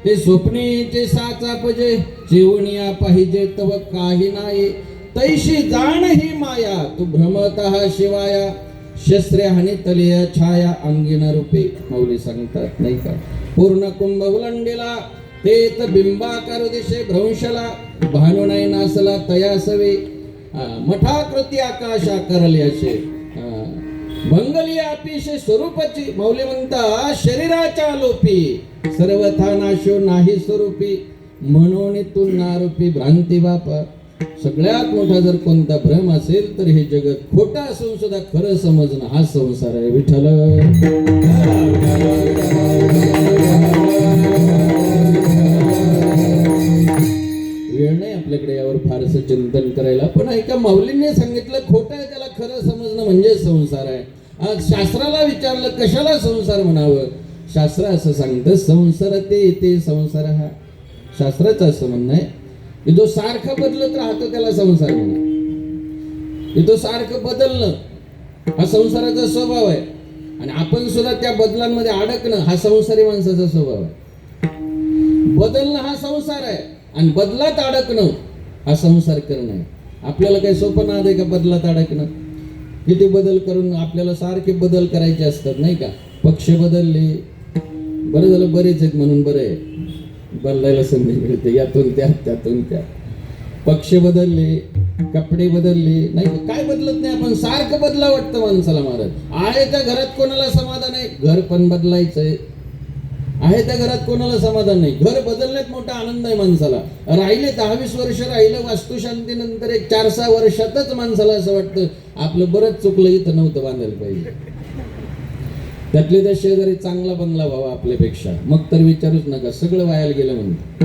ते स्वप्नीचे साचापजे जीवनिया पाहिजे तव काही नाही तैशी जाण ही माया तू भ्रमतः शिवाया शस्त्रे हानी तलिया छाया अंगिन रूपे माऊली सांगतात नाही का पूर्ण कुंभ उलंडीला तेत बिंबाकार दिशे भ्रंशला भानु नाही नासला तयासवे मठाकृती आकाशा करले असे मंगली अतिशय स्वरूपाची माऊली म्हणता शरीराच्या लोपी सर्वथा नाशो नाही स्वरूपी म्हणून तू नारूपी भ्रांती बापा सगळ्यात मोठा जर कोणता भ्रम असेल तर हे जगत खोटं असून सुद्धा खरं समजणं हा संसार आहे विठ्ठल वेळ नाही आपल्याकडे यावर फारसं चिंतन करायला पण ऐका माऊलींनी सांगितलं खोटं आहे त्याला खरं समजणं म्हणजे संसार आहे आज शास्त्राला विचारलं कशाला संसार म्हणावं शास्त्र असं सांगतं संसार ते संसार हा शास्त्राचं असं म्हणणं आहे की जो सारखं बदलत राहतो त्याला संसार म्हणा तो सारखं बदलणं हा संसाराचा स्वभाव आहे आणि आपण सुद्धा त्या बदलांमध्ये अडकणं हा संसारी माणसाचा स्वभाव आहे बदलणं हा संसार आहे आणि बदलात अडकणं हा संसार करणं आहे आपल्याला काही सोपं नाद आहे का बदलात अडकणं किती बदल करून आपल्याला सारखे बदल करायचे असतात नाही का पक्ष बदलले बरं झालं बरेच आहेत म्हणून बरं आहे बदलायला संधी मिळते यातून त्यातून त्या पक्ष बदलले कपडे बदलले नाही काय बदलत नाही आपण सारखं बदला वाटतं माणसाला महाराज आहे त्या घरात कोणाला समाधान आहे घर पण बदलायचंय आहे त्या घरात कोणाला समाधान नाही घर बदलण्यात मोठा आनंद आहे माणसाला राहिले 10-20 वर्ष राहिलं वास्तुशांतीनंतर एक 4-6 वर्षातच माणसाला असं वाटतं आपलं बरंच चुकलं इथं नव्हतं बांधायला पाहिजे त्यातले त्या शेजारी चांगला बंगला व्हावा आपल्यापेक्षा मग तर विचारूच नका सगळं वायाला गेलं म्हणतो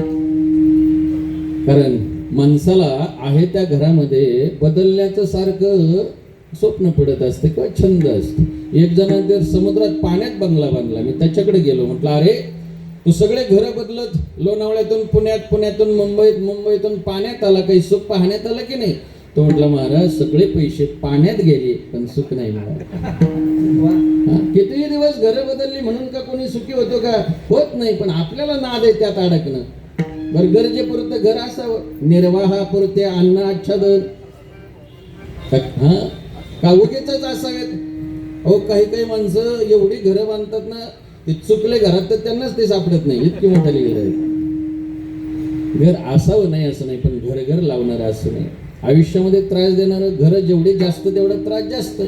कारण माणसाला आहे त्या घरामध्ये बदलण्याचं सारखं स्वप्न पडत असते किंवा छंद असतो एक जण जर समुद्रात पाण्यात बंगला बांधला मी त्याच्याकडे गेलो म्हटलं अरे तू सगळे घरं बदलत लोणावळ्यातून पुण्यातून मुंबईतून पाण्यात आला काही सुख पाहण्यात आलं की नाही तो म्हटला महाराज सगळे पैसे पाण्यात गेले पण सुख नाही मिळालं कितीही दिवस घरं बदलली म्हणून का कोणी सुखी होतो का होत नाही पण आपल्याला नाद आहे त्यात अडकणं बरं गरजेपुरतं घर असावं निर्वाहापुरते अन्न आच्छादन का उगीच असावेत अहो काही माणसं एवढी घरं बांधतात ना ते चुकले घरात तर त्यांनाच ते सापडत नाही इतकी मोठाली घर आहे घर असावं नाही असं नाही पण घर लावणार असं नाही आयुष्यामध्ये त्रास देणारं घर जेवढे जास्त तेवढा त्रास जास्त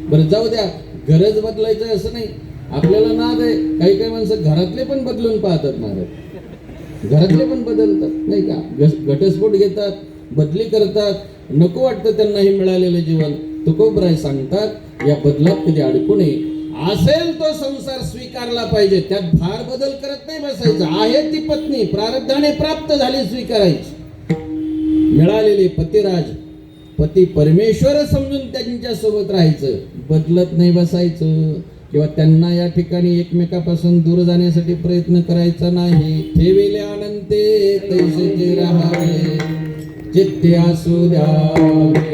बरं जाऊ द्या घरच बदलायचं असं नाही आपल्याला नाद आहे काही माणसं घरातले पण बदलून पाहतात महाराज घरातले पण बदलतात नाही का घटस्फोट घेतात बदली करतात नको वाटतं त्यांना हे मिळालेलं जीवन तुकोबराय सांगतात या बदलात कधी अडकू नये असेल तो संसार स्वीकारला पाहिजे त्यात फार बदल करत नाही बसायचं आहे ती पत्नी प्रारब्धाने प्राप्त झाली स्वीकारायची मिळालेले पतिराज पती परमेश्वर समजून त्यांच्या सोबत राहायचं बदलत नाही बसायचं किंवा त्यांना या ठिकाणी एकमेकापासून दूर जाण्यासाठी प्रयत्न करायचा नाही ठेविले अनंते तैसेचे राहावे चित्ते असू द्यावे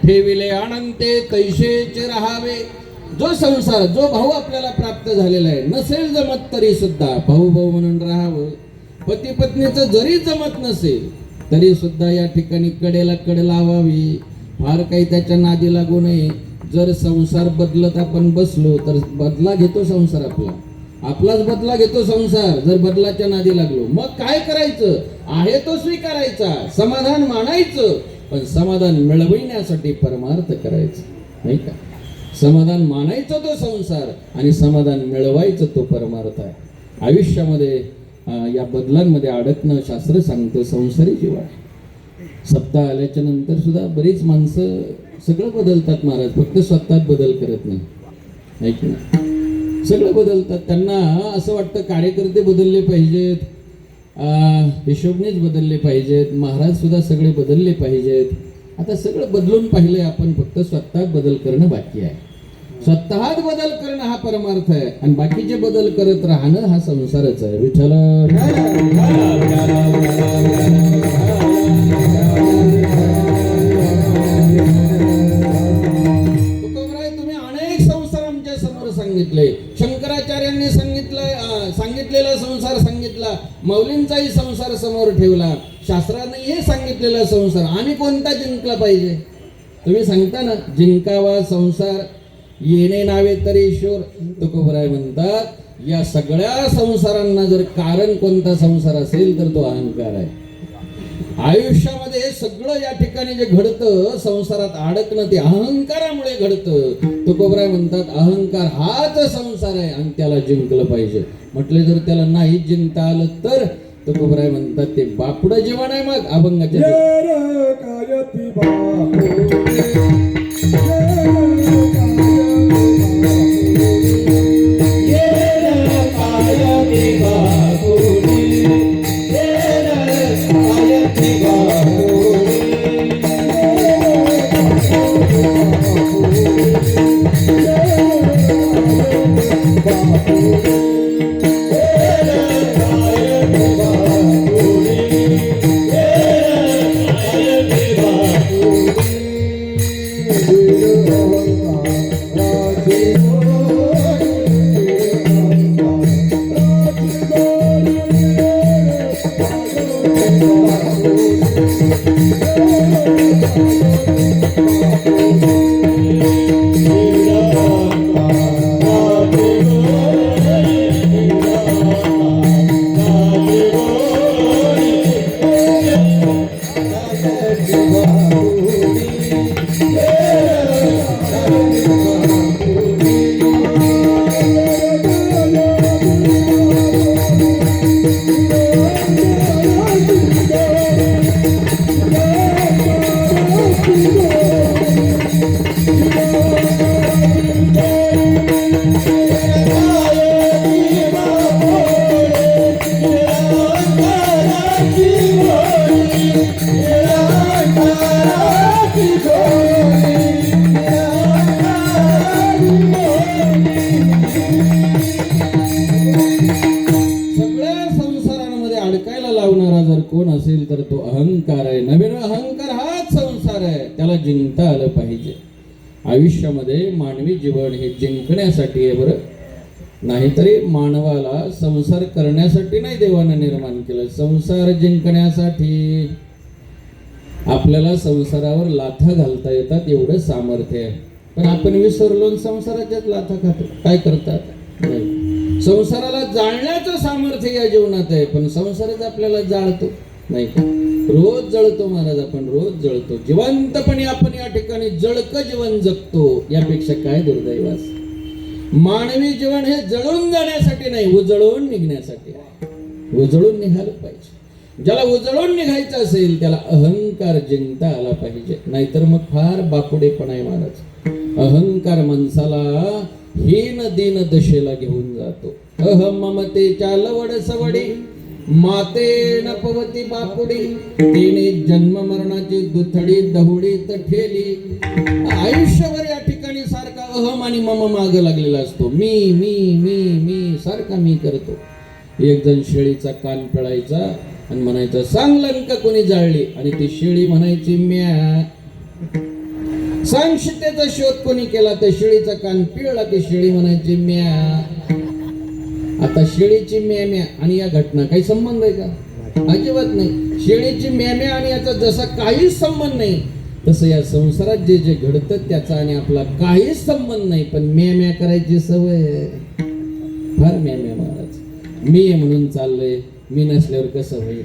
ठेविले अनंते तैसेचे राहावे जो संसार जो भाऊ आपल्याला प्राप्त झालेला आहे नसेल जमत तरी सुद्धा भाऊ म्हणून राहावं पती पत्नीचं जरी जमत नसेल तरी सुद्धा या ठिकाणी कडेला कड लावावी फार काही त्याच्या नादी लागू नये जर संसार बदलत आपण बसलो तर बदला घेतो संसार आपला आपलाच बदला घेतो संसार जर बदलाच्या नादी लागलो. मग काय करायचं? आहे तो स्वीकारायचा, समाधान मानायचं, पण समाधान मिळविण्यासाठी परमार्थ करायचं, नाही का? समाधान मानायचं तो संसार आणि समाधान मिळवायचं तो परमार्थ आहे. आयुष्यामध्ये या बदलांमध्ये अडकणं शास्त्र सांगतं संसारी जीव आहे. सत्ता आल्याच्या नंतर सुद्धा बरीच माणसं सगळं बदलतात महाराज, फक्त स्वतःत बदल करत नाही, नाही की नाही? सगळं बदलतात. त्यांना असं वाटतं कार्यकर्ते बदलले पाहिजेत, हिशोबनेच बदलले पाहिजेत, महाराज सुद्धा सगळे बदलले पाहिजेत. आता सगळं बदलून पाहिलंय आपण, फक्त स्वतःत बदल करणं बाकी आहे. स्वतःत बदल करणं हा परमार्थ आहे आणि बाकीचे बदल करत राहणं हा संसारच आहे. विठ्ठल तुम्ही अनेक संसार आमच्या समोर सांगितले. शंकराचार्यांनी सांगितलेला संसार सांगितला, मौलींचाही संसार समोर ठेवला, शास्त्रानेही सांगितलेला संसार. आम्ही कोणता जिंकला पाहिजे? तुम्ही सांगता ना, जिंकावा संसार येणे नावे तरी ईश्वर. तुकोबराय म्हणतात, या सगळ्या संसारांना जर कारण कोणता संसार असेल तर तो अहंकार आहे. आयुष्यामध्ये हे सगळं या ठिकाणी जे घडतं, संसारात अडकणं, ते अहंकारामुळे घडतं. तुकोबराय म्हणतात, अहंकार हाच संसार आहे आणि त्याला जिंकलं पाहिजे. म्हटले जर त्याला नाही जिंकता आलं तर तुकोबराय म्हणतात, ते बापुडं जीवन आहे. मग अभंगाचे कोण असेल तर तो अहंकार आहे. नवीन अहंकार हाच संसार आहे, त्याला जिंकता आलं पाहिजे. आयुष्यामध्ये मानवी जीवन हे जिंकण्यासाठी आहे बरं, नाहीतरी मानवाला संसार करण्यासाठी नाही देवानं निर्माण केलं. संसार जिंकण्यासाठी आपल्याला संसारावर लाथा घालता येतात एवढं सामर्थ्य आहे, पण आपण विसरलो संसाराच्याच लाथा खातो. काय करतात? नाही. संसाराला जाळण्याचं सामर्थ्य या जीवनात आहे, पण संसारच आपल्याला जाळतो, नाही का? रोज जळतो महाराज, आपण रोज जळतो. जिवंतपणे आपण या ठिकाणी जळकं जीवन जगतो, यापेक्षा काय दुर्दैवास. मानवी जीवन हे जळून जाण्यासाठी नाही, उजळून निघण्यासाठी आहे. उजळून निघालं पाहिजे. ज्याला उजळून निघायचं असेल त्याला अहंकार जिंकता आला पाहिजे, नाहीतर मग फार बापुडेपणा आहे महाराज. अहंकार माणसाला हीन दीन दशेला घेऊन जातो. अहम ममतेच्या लवड सवडी माते न पवती बापुडी, तिने जन्म मरणाची दुथडी दहुडीत ठेली. आयुष्यभर या ठिकाणी सारखा अहम आणि मम माग लागलेला असतो. मी मी मी मी सारखा मी करतो. एक जण शेळीचा कान पिळायचा आणि म्हणायचा, सांग लंका कोणी जाळली, आणि ती शेळी म्हणायची म्या. सांग सीतेचा शोध कोणी केला, त्या शेळीचा कान पिळला, ती शेळी म्हणायची म्या. आता शेळीची म्या म्या आणि या घटना काही संबंध आहे का? अजिबात नाही. शेळीची म्या म्या आणि याचा जसा काहीच संबंध नाही, तसं या संसारात जे जे घडतं त्याचा आणि आपला काहीच संबंध नाही, पण म्या म्या करायची सवय. फार मेम आहे महाराज. मी आहे म्हणून चाललंय, मी नसल्यावर कसं होईल.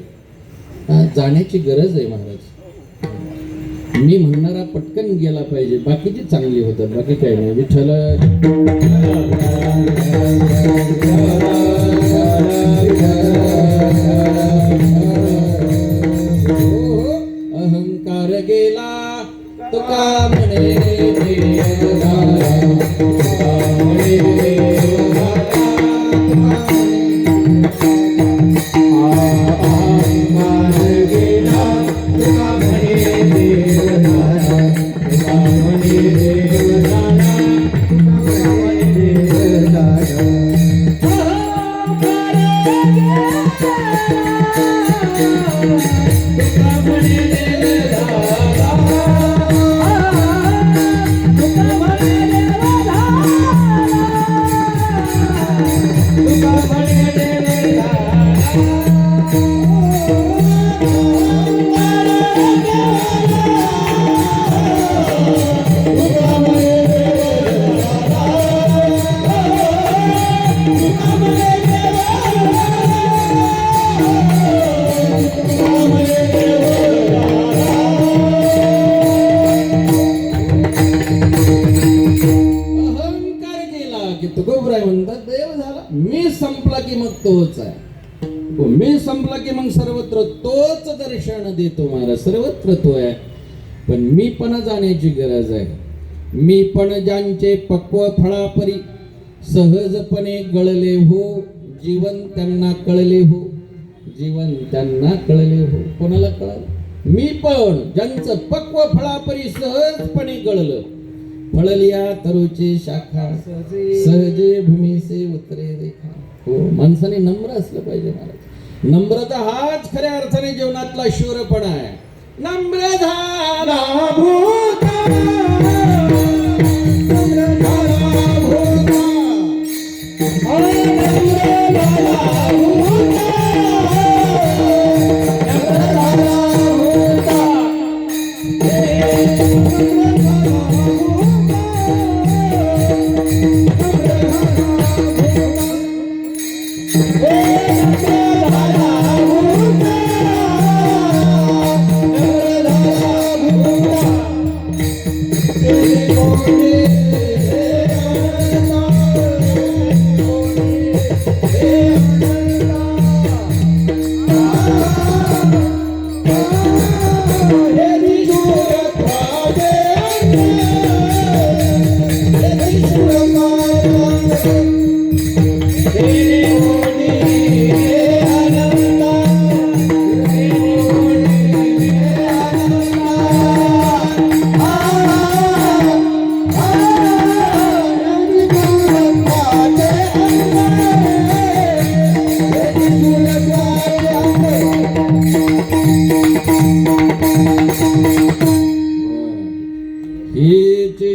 जाण्याची गरज आहे महाराज. मी म्हणणारा पटकन गेला पाहिजे, बाकीची चांगली होतात, बाकी काही नाही. विठ्ठल अहंकार गेला तुका म्हणे देवदारा, तुका म्हणे देवदारा, अहंकार गेला तुका म्हणे देवदारा, तुका म्हणे देवदारा, तुका म्हणे देवदारा. तुकोबराय म्हणतात देव झाला. मी संपला की मग तोच आहे. मी संपला की मग सर्वत्र तोच दर्शन देतो महाराज. सर्वत्र तो आहे. पण मी पण जाण्याची गरज आहे. मी पण ज्यांचे पक्व फळापरी सहजपणे गळले हो, जीवन त्यांना कळले हो, जीवन त्यांना कळले हो. कोणाला कळलं? मी पण ज्यांचं पक्व फळापरी सहजपणे गळलं, फळलिया तरुची शाखा, सहजे भूमी से उतरे रेखा. हो, माणसाने नम्र असलं पाहिजे महाराज. नम्रता हाच खऱ्या अर्थाने जीवनातला शूरपणा आहे. नम्र झाला भूता, नम्र झाला भूता, नम्र झाला भूता, नम्र झाला भूता,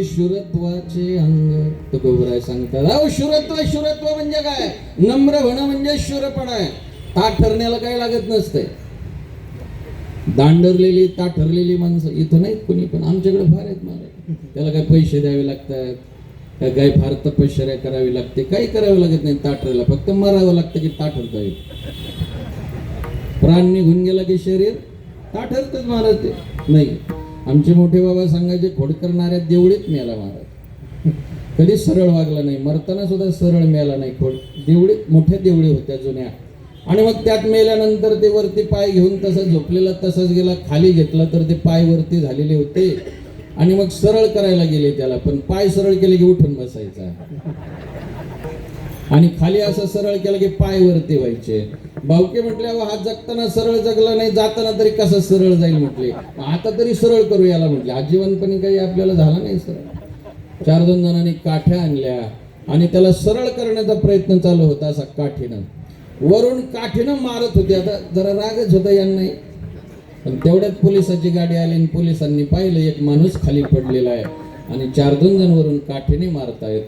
शुरत्वाचे अंग. तुकोबराय सांगतात, अहो शुरत्व, शुरत्व म्हणजे काय? नम्र होणं म्हणजे शुरपणा आहे. ताठ ठरण्याला काही लागत नसतंय. दांडरलेली ताठरलेली माणसं इथं नाहीत कोणी, पण आमच्याकडे फार आहेत मला. त्याला काय पैसे द्यावे लागतात, काय फार तपश्चर्या करावी लागते, काही करावं लागत नाही ताठरायला. फक्त मरावं लागतं की ताठरता येईल. प्राण निघून गेला की शरीर ताठरतच महाराज. ते नाही, आमचे मोठे बाबा सांगायचे, खोड करणाऱ्या देवळीत मेला महाराज. कधी सरळ वागला नाही, मरताना सुद्धा सरळ मेला नाही. खोड देवळीत, मोठ्या देवळी होत्या जुन्या. आणि मग त्यात मेल्यानंतर ते वरती पाय घेऊन तसंच झोपलेला तसंच गेला. खाली घेतला तर ते पाय वरती झालेले होते. आणि मग सरळ करायला गेले त्याला, पण पाय सरळ केले की उठून बसायचा. आणि खाली असं सरळ केलं की पाय वरती व्हायचे. भाऊके म्हटले, हा जगताना सरळ जगला नाही, जाताना तरी कसं सरळ जाईल म्हटले. आता तरी सरळ करू याला म्हटले. आजीवनपणी काही आपल्याला झाला नाही सरळ. 4-2 जणांनी काठ्या आणल्या आणि त्याला सरळ करण्याचा प्रयत्न चालू होता. असा काठीनं वरून काठीनं मारत होते. आता जरा रागच होता यांना. पण तेवढ्यात पोलिसाची गाडी आली आणि पोलिसांनी पाहिलं एक माणूस खाली पडलेला आहे आणि 4-2 जण वरून काठीने मारतायत.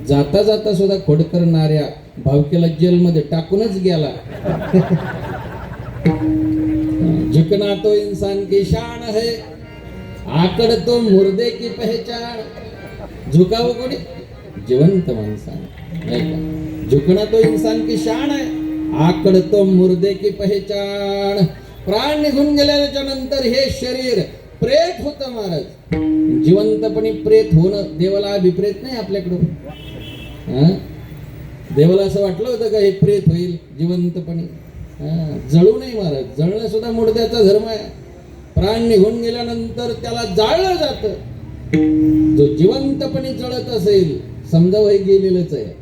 जाता जाता सुद्धा खोड करणाऱ्या भावकीला जेलमध्ये टाकूनच गेला. झुकना तो इंसान की शान है, आकड तो मुर्दे की पहचान. झुकावं कोणी? जिवंत माणसाने, नाही का? झुकना तो इंसान की शान आहे, आकड तो मुर्दे की पहचान. प्राण निघून गेल्याच्या नंतर हे शरीर प्रेत होतं महाराज. जिवंतपणी प्रेत होणं देवाला अभिप्रेत नाही आपल्याकडून. देवाला असं वाटलं होतं का हे प्रेत होईल जिवंतपणी? जळू नाही महाराज. जळणं सुद्धा मुर्द्याचा धर्म आहे. प्राण निघून गेल्यानंतर त्याला जाळलं जातं. जो जिवंतपणी जळत असेल समजा वय गेलेलंच आहे.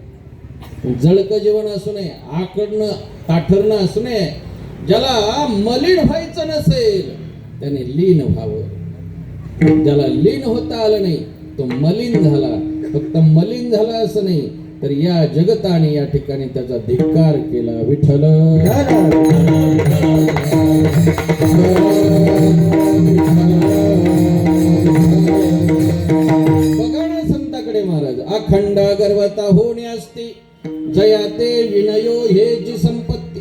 जळक जीवन असू नये, आकडणं ताठरणं असू नये. ज्याला मलिन व्हायचं नसेल त्याने लीन व्हावं. ज्याला लीन होता आलं नाही तो मलिन झाला. फक्त मलिन झाला असं नाही तर या जगताने या ठिकाणी त्याचा धिक्कार केला. विठ्ठल बघा ना संताकडे महाराज. अखंड गर्भता होणे असते जया ते विनयो हे जी संपत्ती.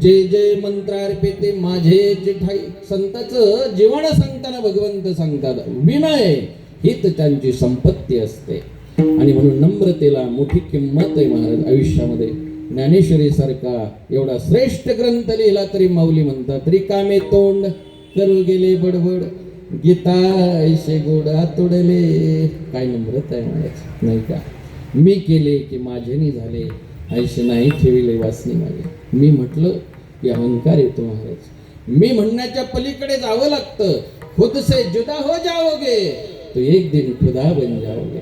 जे जे मंत्र अर्पिते माझे चिठाई. संताचं जीवन सांगताना भगवंत सांगतात विनय हीच त्यांची संपत्ती असते. आणि म्हणून नम्रतेला मोठी किंमत आहे महाराज आयुष्यामध्ये. ज्ञानेश्वरी सारखा एवढा श्रेष्ठ ग्रंथ लिहिला तरी माऊली म्हणतात रिकामे तोंड करू गेले बडबड गीता ऐशे गोडा तोडले. काय नम्रता आहे महाराज नाही का? मी केले की माझेनी झाले ऐशे नाही ठेविले वासनी माझे. मी म्हटलं की अहंकार येतो महाराज. मी म्हणण्याच्या पलीकडे जावं लागतं. खुद से जुदा हो जाओगे तो एक दिन खुदा बन जाओगे.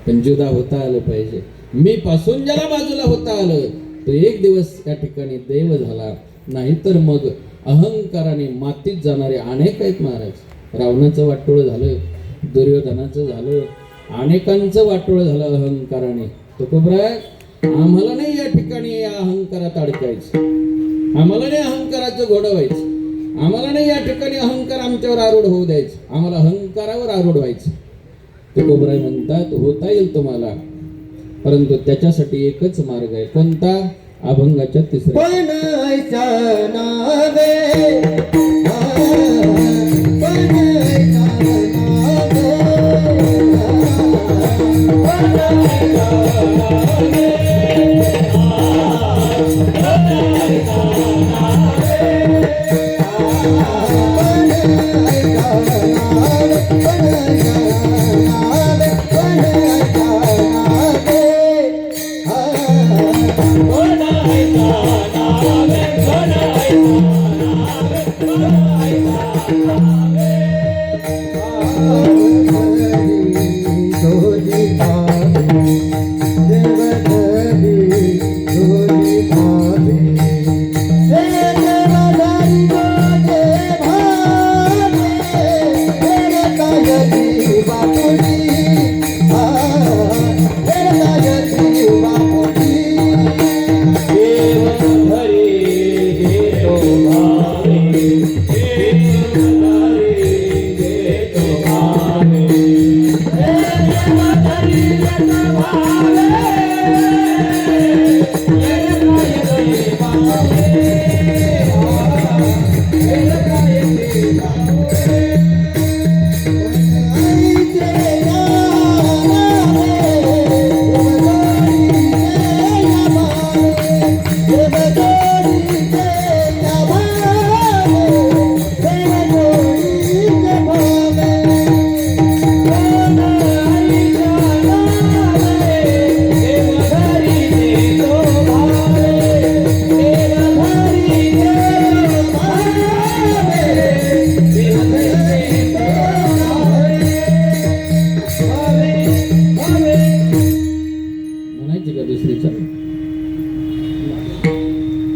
पण जुदा होता आलं पाहिजे. मी पासून ज्याला बाजूला होता आलं तो एक दिवस त्या ठिकाणी देव झाला. नाहीतर मग अहंकाराने मातीत जाणारे अनेक आहेत महाराज. रावणाचं वाटोळ झालं, दुर्योधनाचं झालं, अनेकांचं वाटोळ झालं अहंकाराने. तुकोबराय आम्हाला नाही या ठिकाणी या अहंकारात अडकायचं. आम्हाला नाही अहंकाराचं घोडं व्हायचं. आम्हाला नाही या ठिकाणी अहंकार आमच्यावर आरूढ होऊ द्यायचं. आम्हाला अहंकारावर आरूढ व्हायचं. तुकोबराय म्हणतात होता येईल तुम्हाला, परंतु त्याच्यासाठी एकच मार्ग आहे. कोणता? अभंगाच्या तिसऱ्या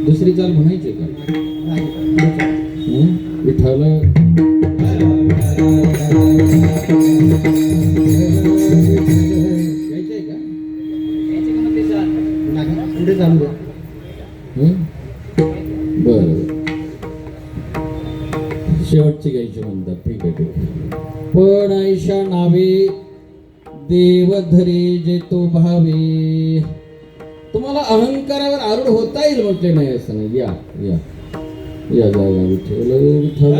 दुसरी चाल म्हणायची का? विठ्ठल घ्यायचंय का? बर शेवटची घ्यायची म्हणतात. ठीक आहे ठीक आहे. पण ऐशा नावे देव धरे जे तो भावे. तुम्हाला अहंकारावर आरूढ होता येईल म्हटले नाही असं नाही. या या या जागा विठ्ठल विठ्ठल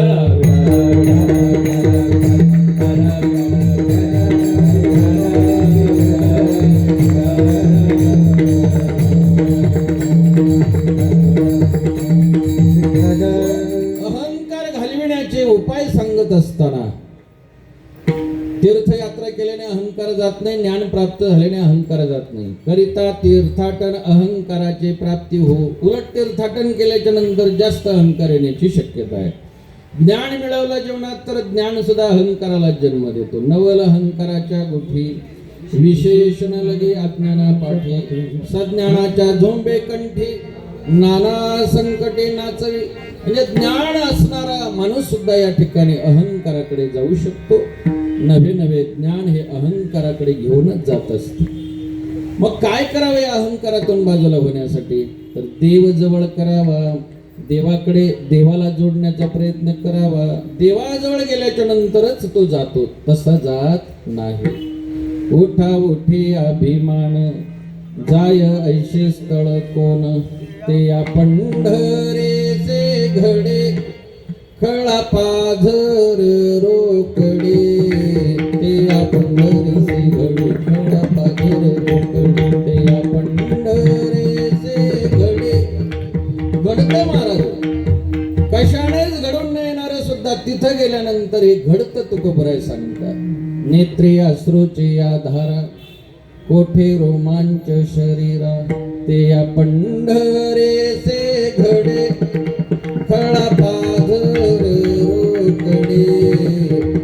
जात नाही, ज्ञान प्राप्त झाल्याने अहंकार जात नाही. करिता तीर्थाटन अहंकाराचे प्राप्ती हो. उलट तीर्थाटन केल्याच्या नंतर जास्त अहंकार येण्याची शक्यता आहे. ज्ञान मिळवलं जीवनात तर ज्ञान सुद्धा अहंकाराला जन्म देतो. नवल अहंकाराच्या गुठी विशेषण लगे अज्ञाना पाठी. सज्ञानाच्या झोंबे कंठी नाना संकटे नाचवी. म्हणजे ज्ञान असणारा माणूस सुद्धा या ठिकाणी अहंकाराकडे जाऊ शकतो. नवे नवे ज्ञान हे अहंकाराकडे घेऊनच जात असते. मग काय करावे अहंकारातून बाजूला होण्यासाठी? तर देव जवळ करावा. देवाकडे देवाला जोडण्याचा प्रयत्न करावा. देवाजवळ गेल्याच्या नंतरच तो जातो, तसा जात नाही. उठा उठी अभिमान जाय ऐशे स्थळ कोण. ते या पंढरेचे घडे खळा पाझर रोकडे. ते या पंढरेचे घडे खळा पाझर रोकडे. ते या पंढरेचे घडे. घडतं महाराज, कशानेच घडून न येणार सुद्धा तिथं गेल्यानंतर हे घडतं तुकोबराय सांगतात. नेत्री अश्रूचे या धारा कोठे रोमांच शरीरा. ते या पंढरेचे घडे खळा पाझर रोकडे.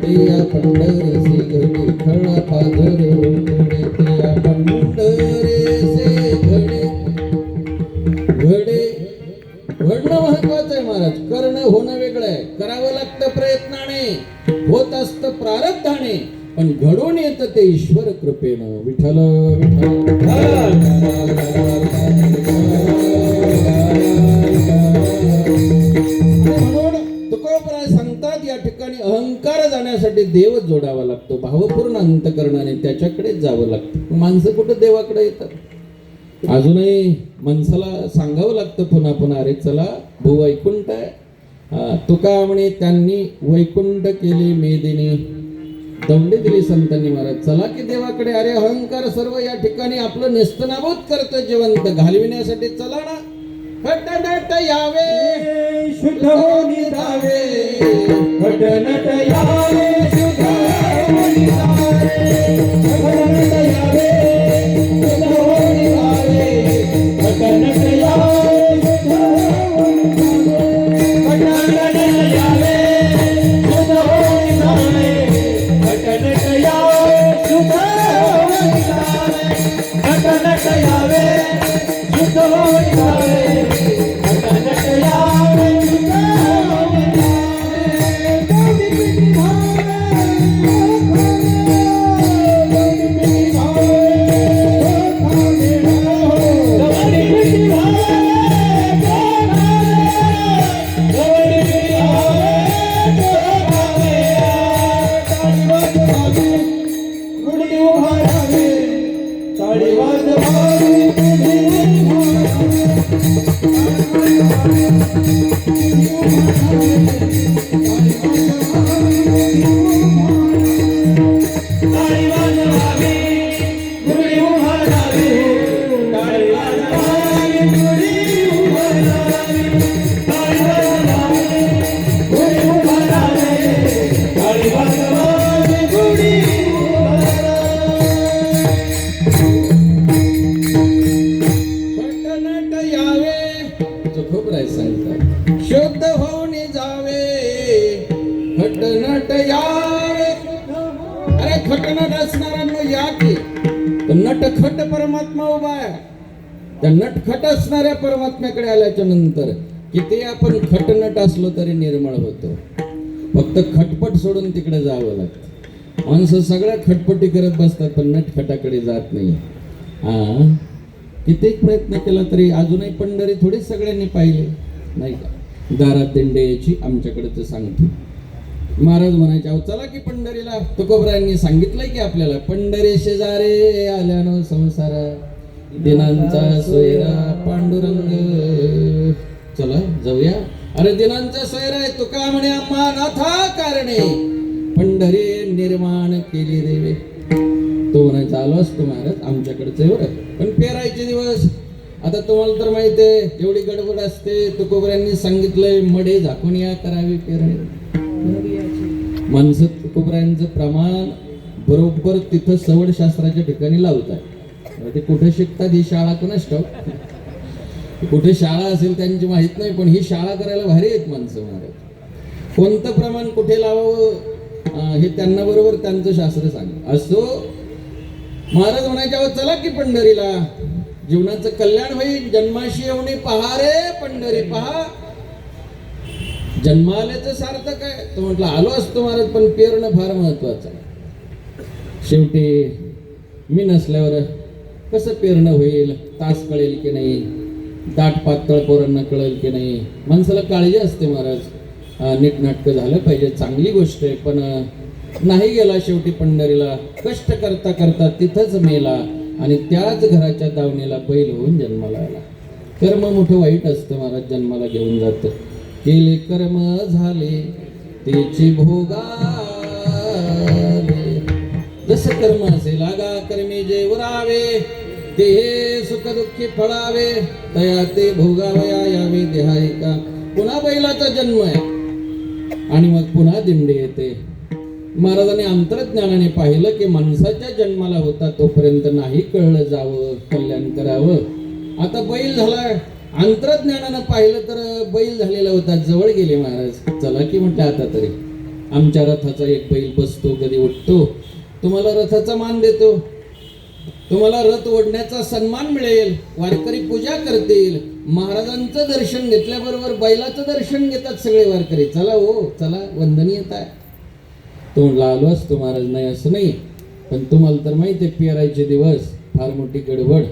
ते या पंढरेचे घडे खळा पाझर रोकडे. ते या पंढरेचे घडे. घडे घडणं महत्वाचं आहे महाराज. करणं होणं वेगळं आहे. करावं लागतं प्रयत्नाने, होत असतं प्रारब्धाने, पण घडून येतं ते ईश्वर कृपेनं. विठ्ठल म्हणून तुकोबराय सांगतात या ठिकाणी अहंकार जाण्यासाठी देव जोडावा लागतो. भावपूर्ण अंतकरणाने त्याच्याकडे जावं लागतं. माणसं कुठं देवाकडे येतात? अजूनही माणसाला सांगावं लागतं पुन्हा पुन्हा, अरे चला भू वैकुंठ आहे. तुका म्हणे त्यांनी वैकुंठ केली मेदिनी. दौंडी दिली संतांनी महाराज. चला की देवाकडे. अरे अहंकार सर्व या ठिकाणी आपलं नेस्तनाबूत करतं जिवंत घालविण्यासाठी. चला ना. खटनट यावे शुद्ध होऊन जावे. खटनट यावे शुद्ध होऊन जावे. खटनट यावे शुद्ध होऊन जावे. खटनट यावे शुद्ध होऊन जावे. खटनट यावे शुद्ध होऊन जावे. खटनट यावे शुद्ध होऊन जावे. खटनट यावे शुद्ध होऊन जावे. खटनट यावे शुद्ध होऊन जावे. गौरी पिठी भावे गौरी पिठी भावे गौरी पिठी भावे गौरी पिठी भावे. गुढी उभारावी टाळी वाजवावी. गुढी शुद्ध होऊन जावे. खटनट यावे. अरे खटनट असणाऱ्यांना या की. तर नटखट परमात्मा उभा आहे. त्या नटखट असणाऱ्या परमात्म्याकडे आल्याच्या नंतर किती आपण खटनट असलो तरी निर्मळ होतो. फक्त खटपट सोडून तिकडे जावं लागतं. माणसं सगळ्या खटपटी करत बसतात पण नटखटाकडे जात नाही. कित्येक प्रयत्न केला तरी अजूनही पंढरी थोडी सगळ्यांनी पाहिले नाही का. दारात दिंडे यायची आमच्याकडे ते सांगतो. महाराज म्हणायचे अहो चला की पंढरीला. तुकोबरायांनी सांगितलंय की आपल्याला, पंढरी शेजारे आल्यानं संसारा दिनांचा सोयरा पांडुरंग. चला जाऊया. अरे दिनांचा सोयरा आहे. तुका म्हणे आम्हा नाथा कारणे पंढरी निर्माण केली देवे. तो म्हणायचा आलो असतो महाराज आमच्याकडचे बरं, पण पेरायचे दिवस. आता तुम्हाला तर माहिती आहे एवढी गडबड असते. तुकोबरायांनी सांगितलंय मडे झाकून या करावी पेरणी. माणसं तुकोबरायांचं प्रमाण बरोबर तिथं सवडशास्त्राच्या ठिकाणी लावतात. ते कुठे शिकतात ही शाळा कोणाच ठाऊक, कुठे शाळा असेल त्यांची माहित नाही, पण ही शाळा करायला भारी आहेत माणसं महाराज. कोणतं प्रमाण कुठे लावावं हे त्यांना बरोबर त्यांचं शास्त्र सांग. असो महाराज म्हणायच्या "अहो, चला की पंढरीला, जीवनाचं कल्याण होईल. जन्माशी येऊन पहा रे पंढरी पहा." जन्माल्याचं सार्थक आहे. तो म्हटलं आलो असतो महाराज, पण पेरणं फार महत्वाचं आहे. शेवटी मी नसल्यावर कसं पेरणं होईल, तास कळेल की नाही, दाट पातळ पोरांना कळेल की नाही. माणसाला काळजी असते महाराज. नीटनाटकं झालं पाहिजे, चांगली गोष्ट आहे. पण नाही गेला शेवटी पंढरीला, कष्ट करता करता तिथंच मेला आणि त्याच घराच्या दावणीला बैल होऊन जन्माला आला. कर्म मोठं वाईट असतं महाराज, जन्माला घेऊन जातं. केले कर्म झाले तेची भोगाले, जसं कर्म असे लागा कर्मी जे उरावे, ते हे सुख दुःखी फळावे, तया ते भोगावया यावे देहायका. पुन्हा बैलाचा जन्म आहे आणि मग पुन्हा दिंडी येते. महाराजांनी अंतर्ज्ञानाने पाहिलं की माणसाच्या जन्माला होता तोपर्यंत नाही कळलं जावं, कल्याण करावं. आता बैल झाला, अंतर्ज्ञानानं पाहिलं तर बैल झालेला होता, जवळ गेले महाराज. चला की म्हटलं आता तरी आमच्या रथाचा एक बैल बसतो, कधी उठतो, तुम्हाला रथाचा मान देतो, तुम्हाला रथ ओढण्याचा सन्मान मिळेल, वारकरी पूजा करतील. महाराजांचं दर्शन घेतल्याबरोबर बैलाचं दर्शन घेतात सगळे वारकरी. चला हो चला, वंदनीयता आहे. तो म्हणला आलो असतो महाराज, नाही असं नाही, पण तुम्हाला तर माहिती आहे पेरायचे दिवस, फार मोठी गडबड.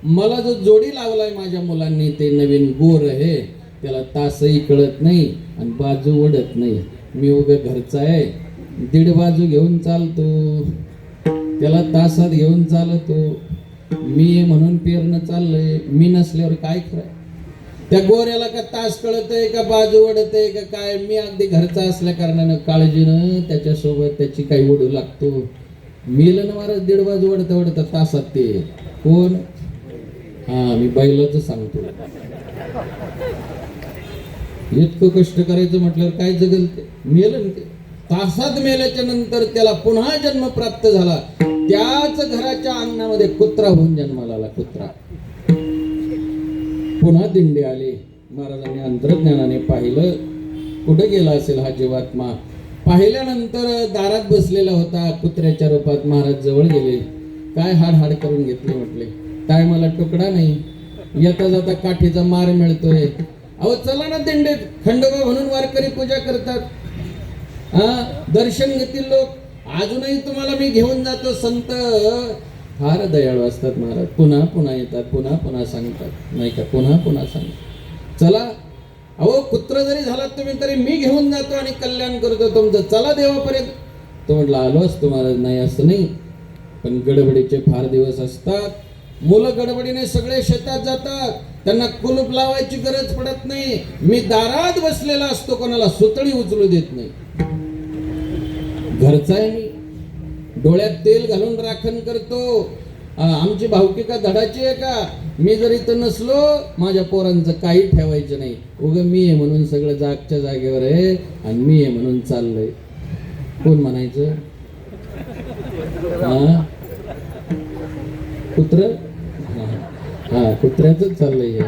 मला जो जोडी लावलाय माझ्या मुलांनी ते नवीन गोर आहे, त्याला तासही कळत नाही आणि बाजू ओढत नाही. मी उगा घरचा आहे, दीड बाजू घेऊन चालतो, त्याला तासात घेऊन चालतो. मी म्हणून पेरणं चाललंय, मी नसल्यावर काय खरं. त्या गोऱ्याला का तास कळत आहे का बाजू ओढत आहे का काय. मी अगदी घरचा असल्या कारणानं काळजीनं त्याच्यासोबत त्याची काही ओढू लागतो. मेलं ना महाराज दीड बाजू ओढता ओढता तासात. ते कोण? मी बैलाचं सांगतो. इतकं कष्ट करायचं म्हटल्यावर काय जगल ते. मेलं ते तासात. मेल्याच्या नंतर त्याला पुन्हा जन्म प्राप्त झाला. त्याच घराच्या अंगणामध्ये कुत्रा होऊन जन्माला आला. कुत्रा. पुन्हा दिंडी आली. महाराजांनी अंतर्ज्ञानाने पाहिलं कुठे गेला असेल हा जीवात्मा. पाहिल्यानंतर दारात बसलेला होता कुत्र्याच्या रूपात. महाराज जवळ गेले, काय हाड करून घेतले म्हटले, काय मला तुकडा नाही, येता जाता काठीचा मार मिळतोय. अहो चला ना दिंडीत, खंडोबा म्हणून वारकरी पूजा करतात, दर्शन घेतील लोक. अजूनही तुम्हाला मी घेऊन जातो. संत फार दयाळू असतात महाराज. पुन्हा पुन्हा येतात, पुन्हा पुन्हा सांगतात, नाही का, पुन्हा पुन्हा सांगतात. चला अहो कुत्र जरी झालात तुम्ही तरी मी घेऊन जातो आणि कल्याण करतो तुमचं, चला देवापर्यंत. तो म्हटलं आलो असतो महाराज. नाही असं नाही, पण गडबडीचे फार दिवस असतात. मुलं गडबडीने सगळे शेतात जातात, त्यांना कुलूप लावायची गरज पडत नाही. मी दारात बसलेला असतो, कोणाला सुतळी उचलू देत नाही. घरचा आहे मी, डोळ्यात तेल घालून राखण करतो. आमची भावकी का धडाची आहे का. मी जर इथं नसलो माझ्या पोरांचं काही ठेवायचं नाही. उगं मी आहे म्हणून सगळं जागच्या जागेवर आहे आणि मी आहे म्हणून चाललंय. कोण म्हणायचं? कुत्र. कुत्र्याच चाललंय.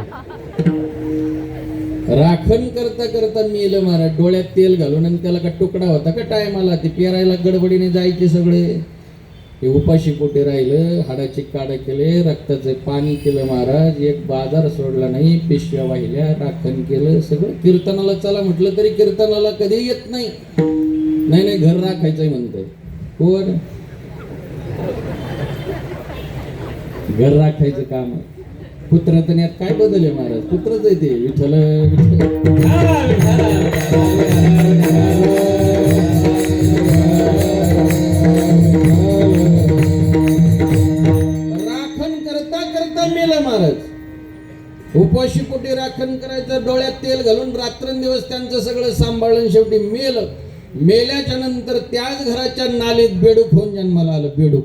राखण करता करता मेलं महाराज. डोळ्यात तेल घालून. आणि त्याला का तुकडा होता का टायमाला. ते पेरायला गडबडीने जायचे सगळे. हे उपाशी पोटे राहिलं, हाडाचे काढे केले, रक्ताचे पाणी केलं महाराज. एक बाजार सोडला नाही, पिशव्या वाहिल्या, राखण केलं सगळं. कीर्तनाला चला म्हटलं तरी कीर्तनाला कधी येत नाही. नाही घर राखायचंय म्हणतंय. कोण? घर राखायचं काम आहे. पुत्रात यात काय बदल आहे महाराज. पुत्रच आहे ते. विठ्ठल राखण करता करता मेला महाराज. उपाशी पोटी राखण करायचं, डोळ्यात तेल घालून रात्रंदिवस त्यांचं सगळं सांभाळून शेवटी मेलं. मेल्याच्या नंतर त्याच घराच्या नालीत बेडूक होऊन जन्माला आलं. बेडूक.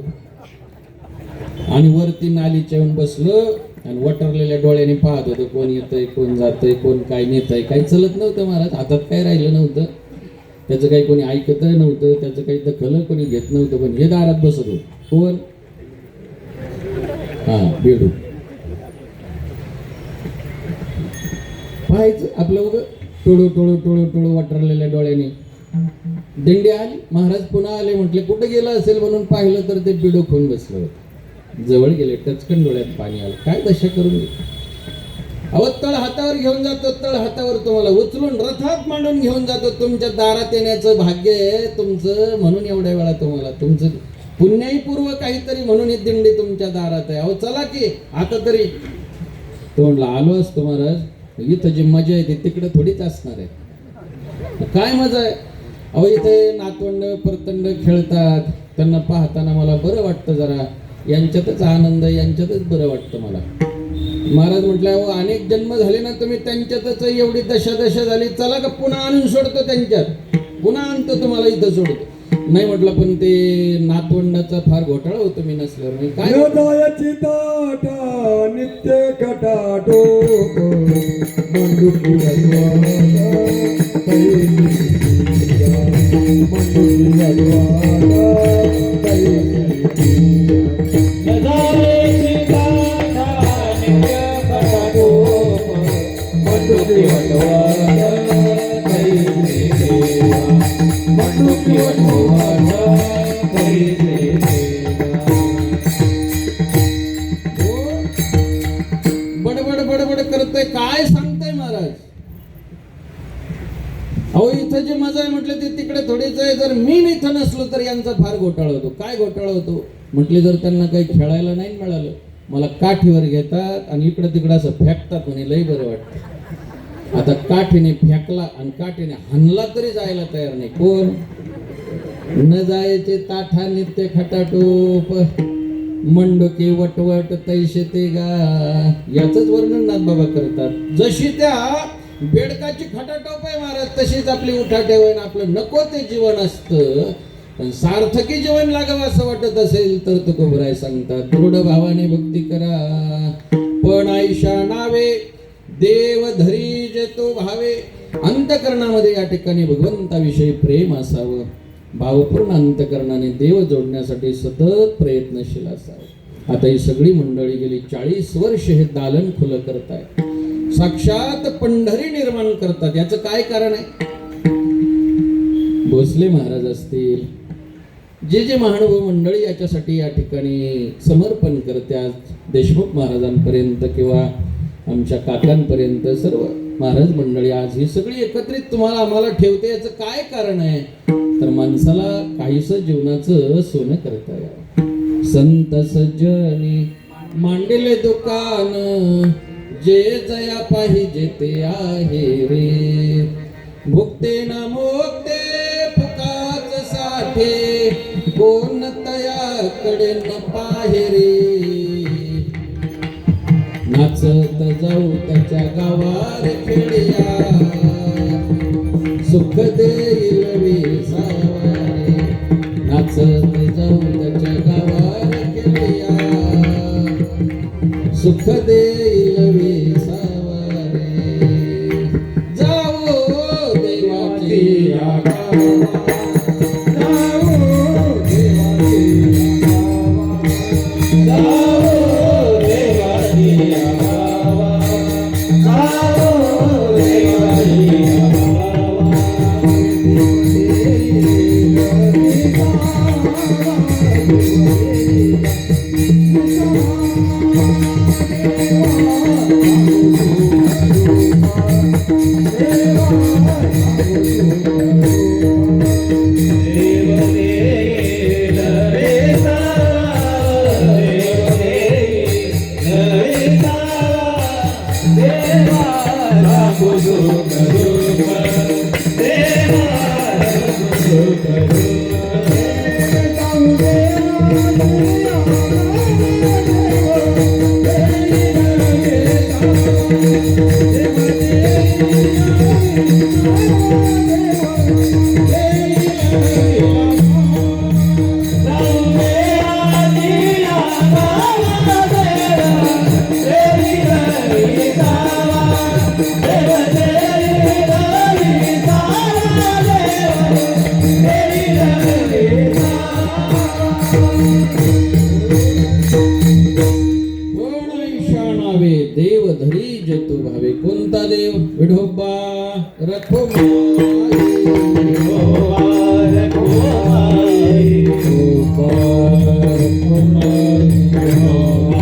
आणि वरती नालीच्या येऊन बसलं आणि वटरलेल्या डोळ्याने पाहत होतं कोण येतंय, कोण जातंय, कोण काय नेतंय. काही चलत नव्हतं महाराज, हातात काय राहिलं नव्हतं. त्याचं काही कोणी ऐकत नव्हतं, त्याचं काही दखल कोणी घेत नव्हतं. पण हे दारात बसत होत. कोण? हा, बेडू. पाहायचं आपलं उगं टोळू टोळू टोळू टोळू वाटरलेल्या डोळ्याने. दिंडी आली, महाराज पुन्हा आले. म्हटले कुठं गेला असेल म्हणून पाहिलं तर ते बिडो खोन बसलं होतं. जवळ गेले, टचकन डोळ्यात पाणी आलं. काय दशा करून गेली. अहो, तळ हातावर घेऊन जातो, तळ हातावर तुम्हाला उचलून रथात मांडून घेऊन जातो. तुमच्या दारात येण्याचं भाग्य आहे तुमचं, म्हणून एवढ्या वेळा तुम्हाला तुमचं पुण्याई पूर्व काहीतरी म्हणून ही दिंडी तुमच्या दारात आहे. अहो चला की आता तरी. तो म्हणला आलो असतो महाराज, इथं जी मजा आहे ती तिकडे थोडीच असणार आहे. काय मजा आहे. अहो इथे नातवंड परतंड खेळतात, त्यांना पाहताना मला बरं वाटतं. जरा यांच्यातच आनंद, यांच्यातच बरं वाटतं मला. महाराज म्हटलं अहो अनेक जन्म झाले ना तुम्ही त्यांच्यातच, एवढी दशा झाली. चला का पुन्हा आणून सोडतो त्यांच्यात, पुन्हा आणतो तुम्हाला इथं सोडतो. नाही म्हटलं पण ते नातवंडाचा फार घोटाळा होतो मी नसल्यावर. मी काय हृदयाची ताटा नित्य कटाटो मंडुकी बडबड करतोय. काय सांगताय महाराज. अहो इथं जे मजा आहे म्हटलं ते तिकडे थोडीच आहे. जर मी इथं नसलो तर यांचा फार घोटाळा होतो. काय घोटाळा होतो म्हटले, जर त्यांना काही खेळायला नाही मिळालं, मला काठीवर घेतात आणि इकडं तिकडं असं फेकतात. म्हणे लई बरं वाटतं. आता काठीने फेकला आणि काठीने हाणला तरी जायला तयार नाही. कोण? न जायचे ताठा नित्य खटाटोप मंडोके वटवट तैसे ते गा. याच वर्णन नाथबाबा करतात. जशी त्या बेडकाची खटाटोप आहे महाराज, तशीच आपली उठाठेव आहे. आपलं नको ते जीवन असतं, पण सार्थकी जीवन लागावं असं वाटत असेल तर तुकोबराय सांगतात दृढ भावाने भक्ती करा. पण आयशा नावे देव धरी जे तो भावे. अंतकरणामध्ये या ठिकाणी भगवंताविषयी प्रेम असावं. भावपूर्ण अंतकरणाने देव जोडण्यासाठी सतत प्रयत्नशील असावं. आता ही सगळी मंडळी गेली 40 वर्ष हे दालन खुलं करताय, साक्षात पंढरी निर्माण करतात. याचं काय कारण आहे? भोसले महाराज असतील, जे जे महानुभाव मंडळी याच्यासाठी या ठिकाणी समर्पण करतात, देशमुख महाराजांपर्यंत किंवा आमच्या काकांपर्यंत सर्व महाराज मंडळी आज ही सगळी एकत्रित तुम्हाला आम्हाला ठेवते. याचं काय कारण आहे तर माणसाला काहीस जीवनाचं सोनं करता यावं. संत सज्जनी मांडले दुकान, जे जया पाहिजे ते आहे रे. भुकते ना मोकते फुकाच साठे, कोण तयाकडे न पाहे रे. नाचत जाऊ त्याच्या गावार खेड्या, सुख देईल विसावारे. नाचत जाऊ त्याच्या गावार खेड्या, सुख देईल विसावारे. जाऊ देवाची गावा, देवा नावे देव धरी जतू भावे. कोणता देव? विठोबा रखुमाई. विठोबा रखुमाई. विठोबा रखुमाई. विठोबा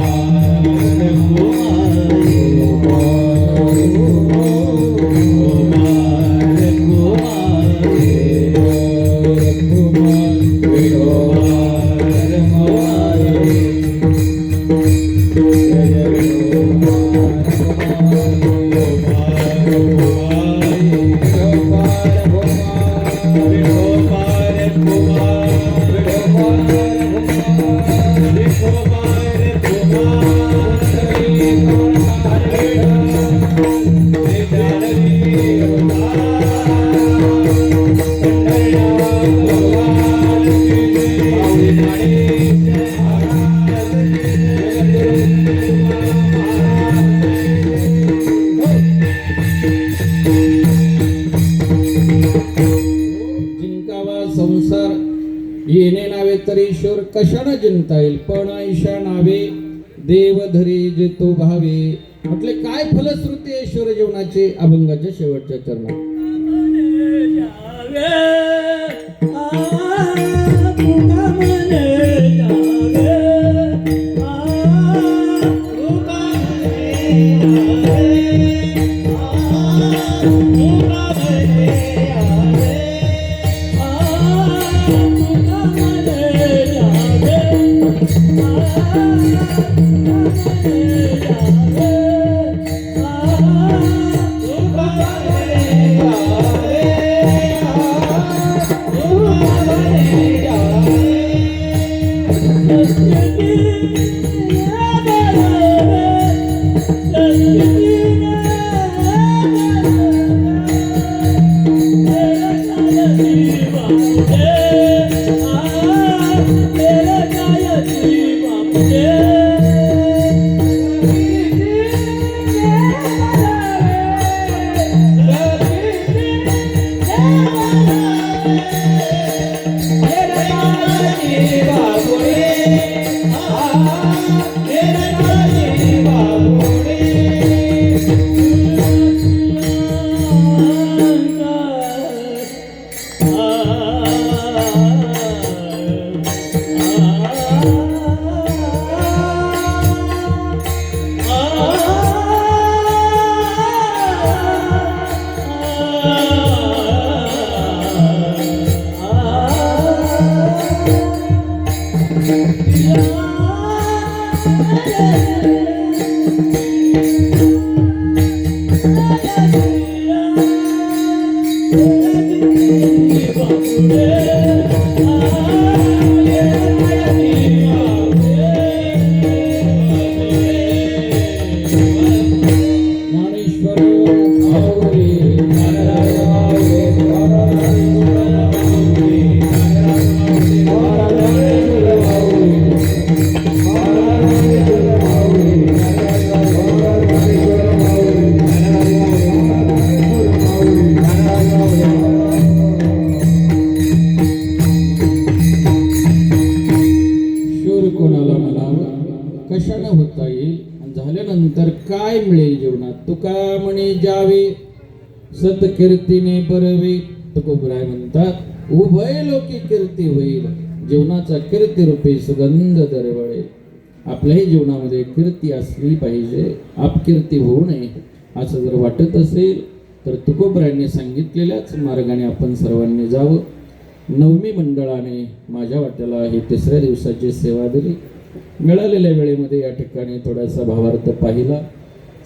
जिंकावा संसार येणे नावे तरी ईश्वर कशानं जिंकता येईल. पण ईशा नावे देव धरी जेतो भावे. म्हटले काय फलश्रुती आहे ईश्वर जीवनाचे. अभंगाच्या शेवटच्या चरणात कशाने होता येईल आणि झाल्यानंतर काय मिळेल जीवनात. तुका म्हणे जावे सतकीर्तीने बरवे. तुकोबराय म्हणतात उभय लोकी कीर्ती होईल. जीवनाचा कीर्ती रूपी सुगंध दरवळेल. आपल्याही जीवनामध्ये कीर्ती असली पाहिजे, अपकीर्ती होऊ नये. असं जर वाटत असेल तर तुकोबरायांनी सांगितलेल्याच मार्गाने आपण सर्वांनी जावं. नवमी मंडळाने माझ्या वाट्याला ही तिसऱ्या दिवसाची सेवा दिली. मिळालेल्या वेळेमध्ये या ठिकाणी थोडासा भावार्थ पाहिला.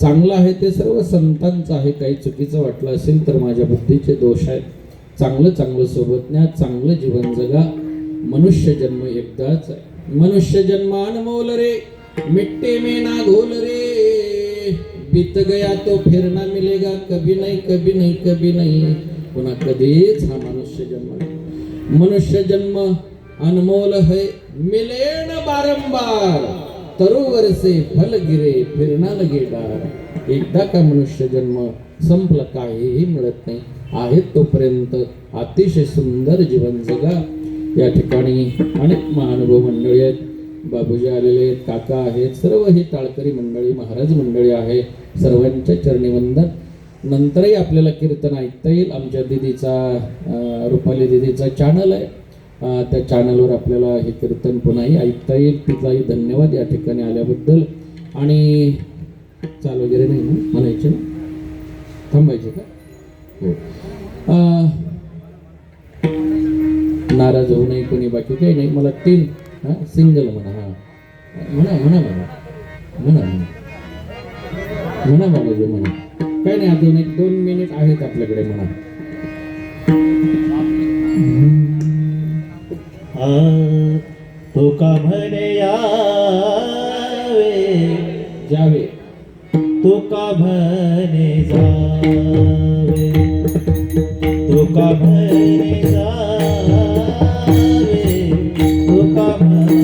चांगलं आहे ते सर्व संतांचं आहे. काही चुकीचं वाटलं असेल तर माझ्या बुद्धीचे दोष आहेत. चांगलं सोबत न्या, चांगलं जीवन जगा. मनुष्य जन्म एकदाच आहे. मनुष्य जन्म अनमोल रे, मिट्टे में ना घोल रे. बीत गया तो फिर ना मिलेगा, कभी नहीं कभी नहीं कभी नहीं. पुन्हा कधीच हा मनुष्य जन्म नाही. मनुष्य जन्म अनमोल है, मिले न बारंबार. तरोवर से फल गिरे फिर ना लगे डार. एकदा का मनुष्य जन्म संपला, काहीही मिळत नाही. आहेत तोपर्यंत अतिशय सुंदर जीवन जगा. या ठिकाणी अनेक महानुभव मंडळी आहेत. बाबूजी आलेले आहेत, काका आहेत, सर्व ही टाळकरी मंडळी, महाराज मंडळी आहे. सर्वांच्या चरणी वंदन. नंतरही आपल्याला कीर्तन ऐकता येईल. आमच्या दिदीचा रुपाली दिदीचा चॅनल आहे, त्या चॅनलवर आपल्याला हे कीर्तन पुन्हाही ऐकता येईल. तिथलाही धन्यवाद या ठिकाणी आल्याबद्दल. आणि चाल वगैरे नाही ना म्हणायचे ना, थांबायचे का? हो. नाराज होऊ नये कोणी, बाकी काही नाही. मला 3 सिंगल म्हणा. म्हणा म्हणा म्हणा म्हणा म्हणा म्हणा बाबाजी म्हणा. काही नाही, अजून 1-2 मिनिट आहेत आपल्याकडे. म्हणा. तो का म्हणे यावे जावे, तो का म्हणे जावे, तो का म्हणे जावे, तो का म्हणे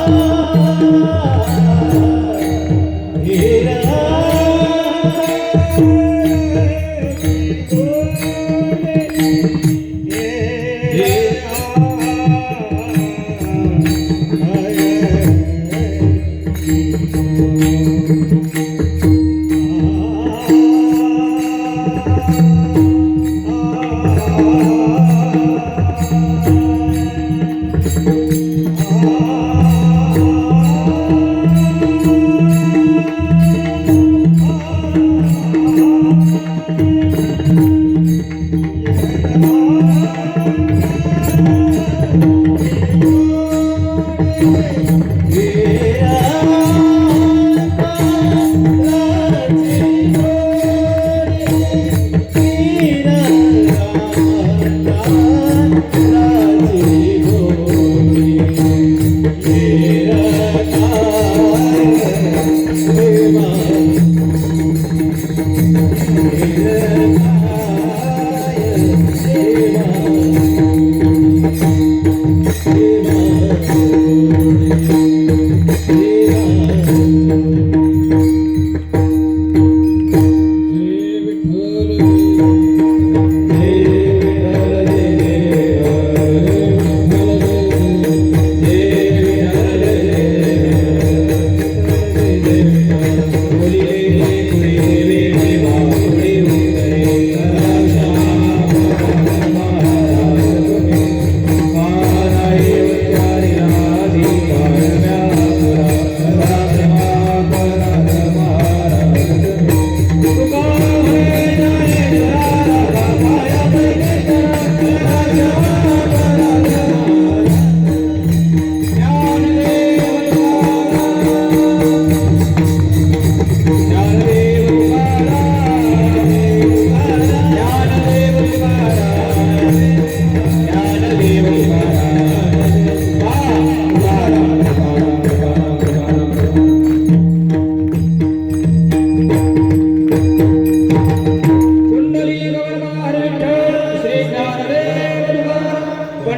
Ah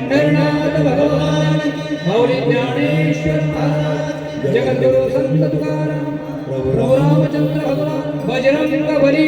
पंढरनाथ भगवान की माऊली ज्ञानेश्वर महाराज जगद्गुरु संत तुकाराम प्रभु रामचंद्र भगवान बजरंग बली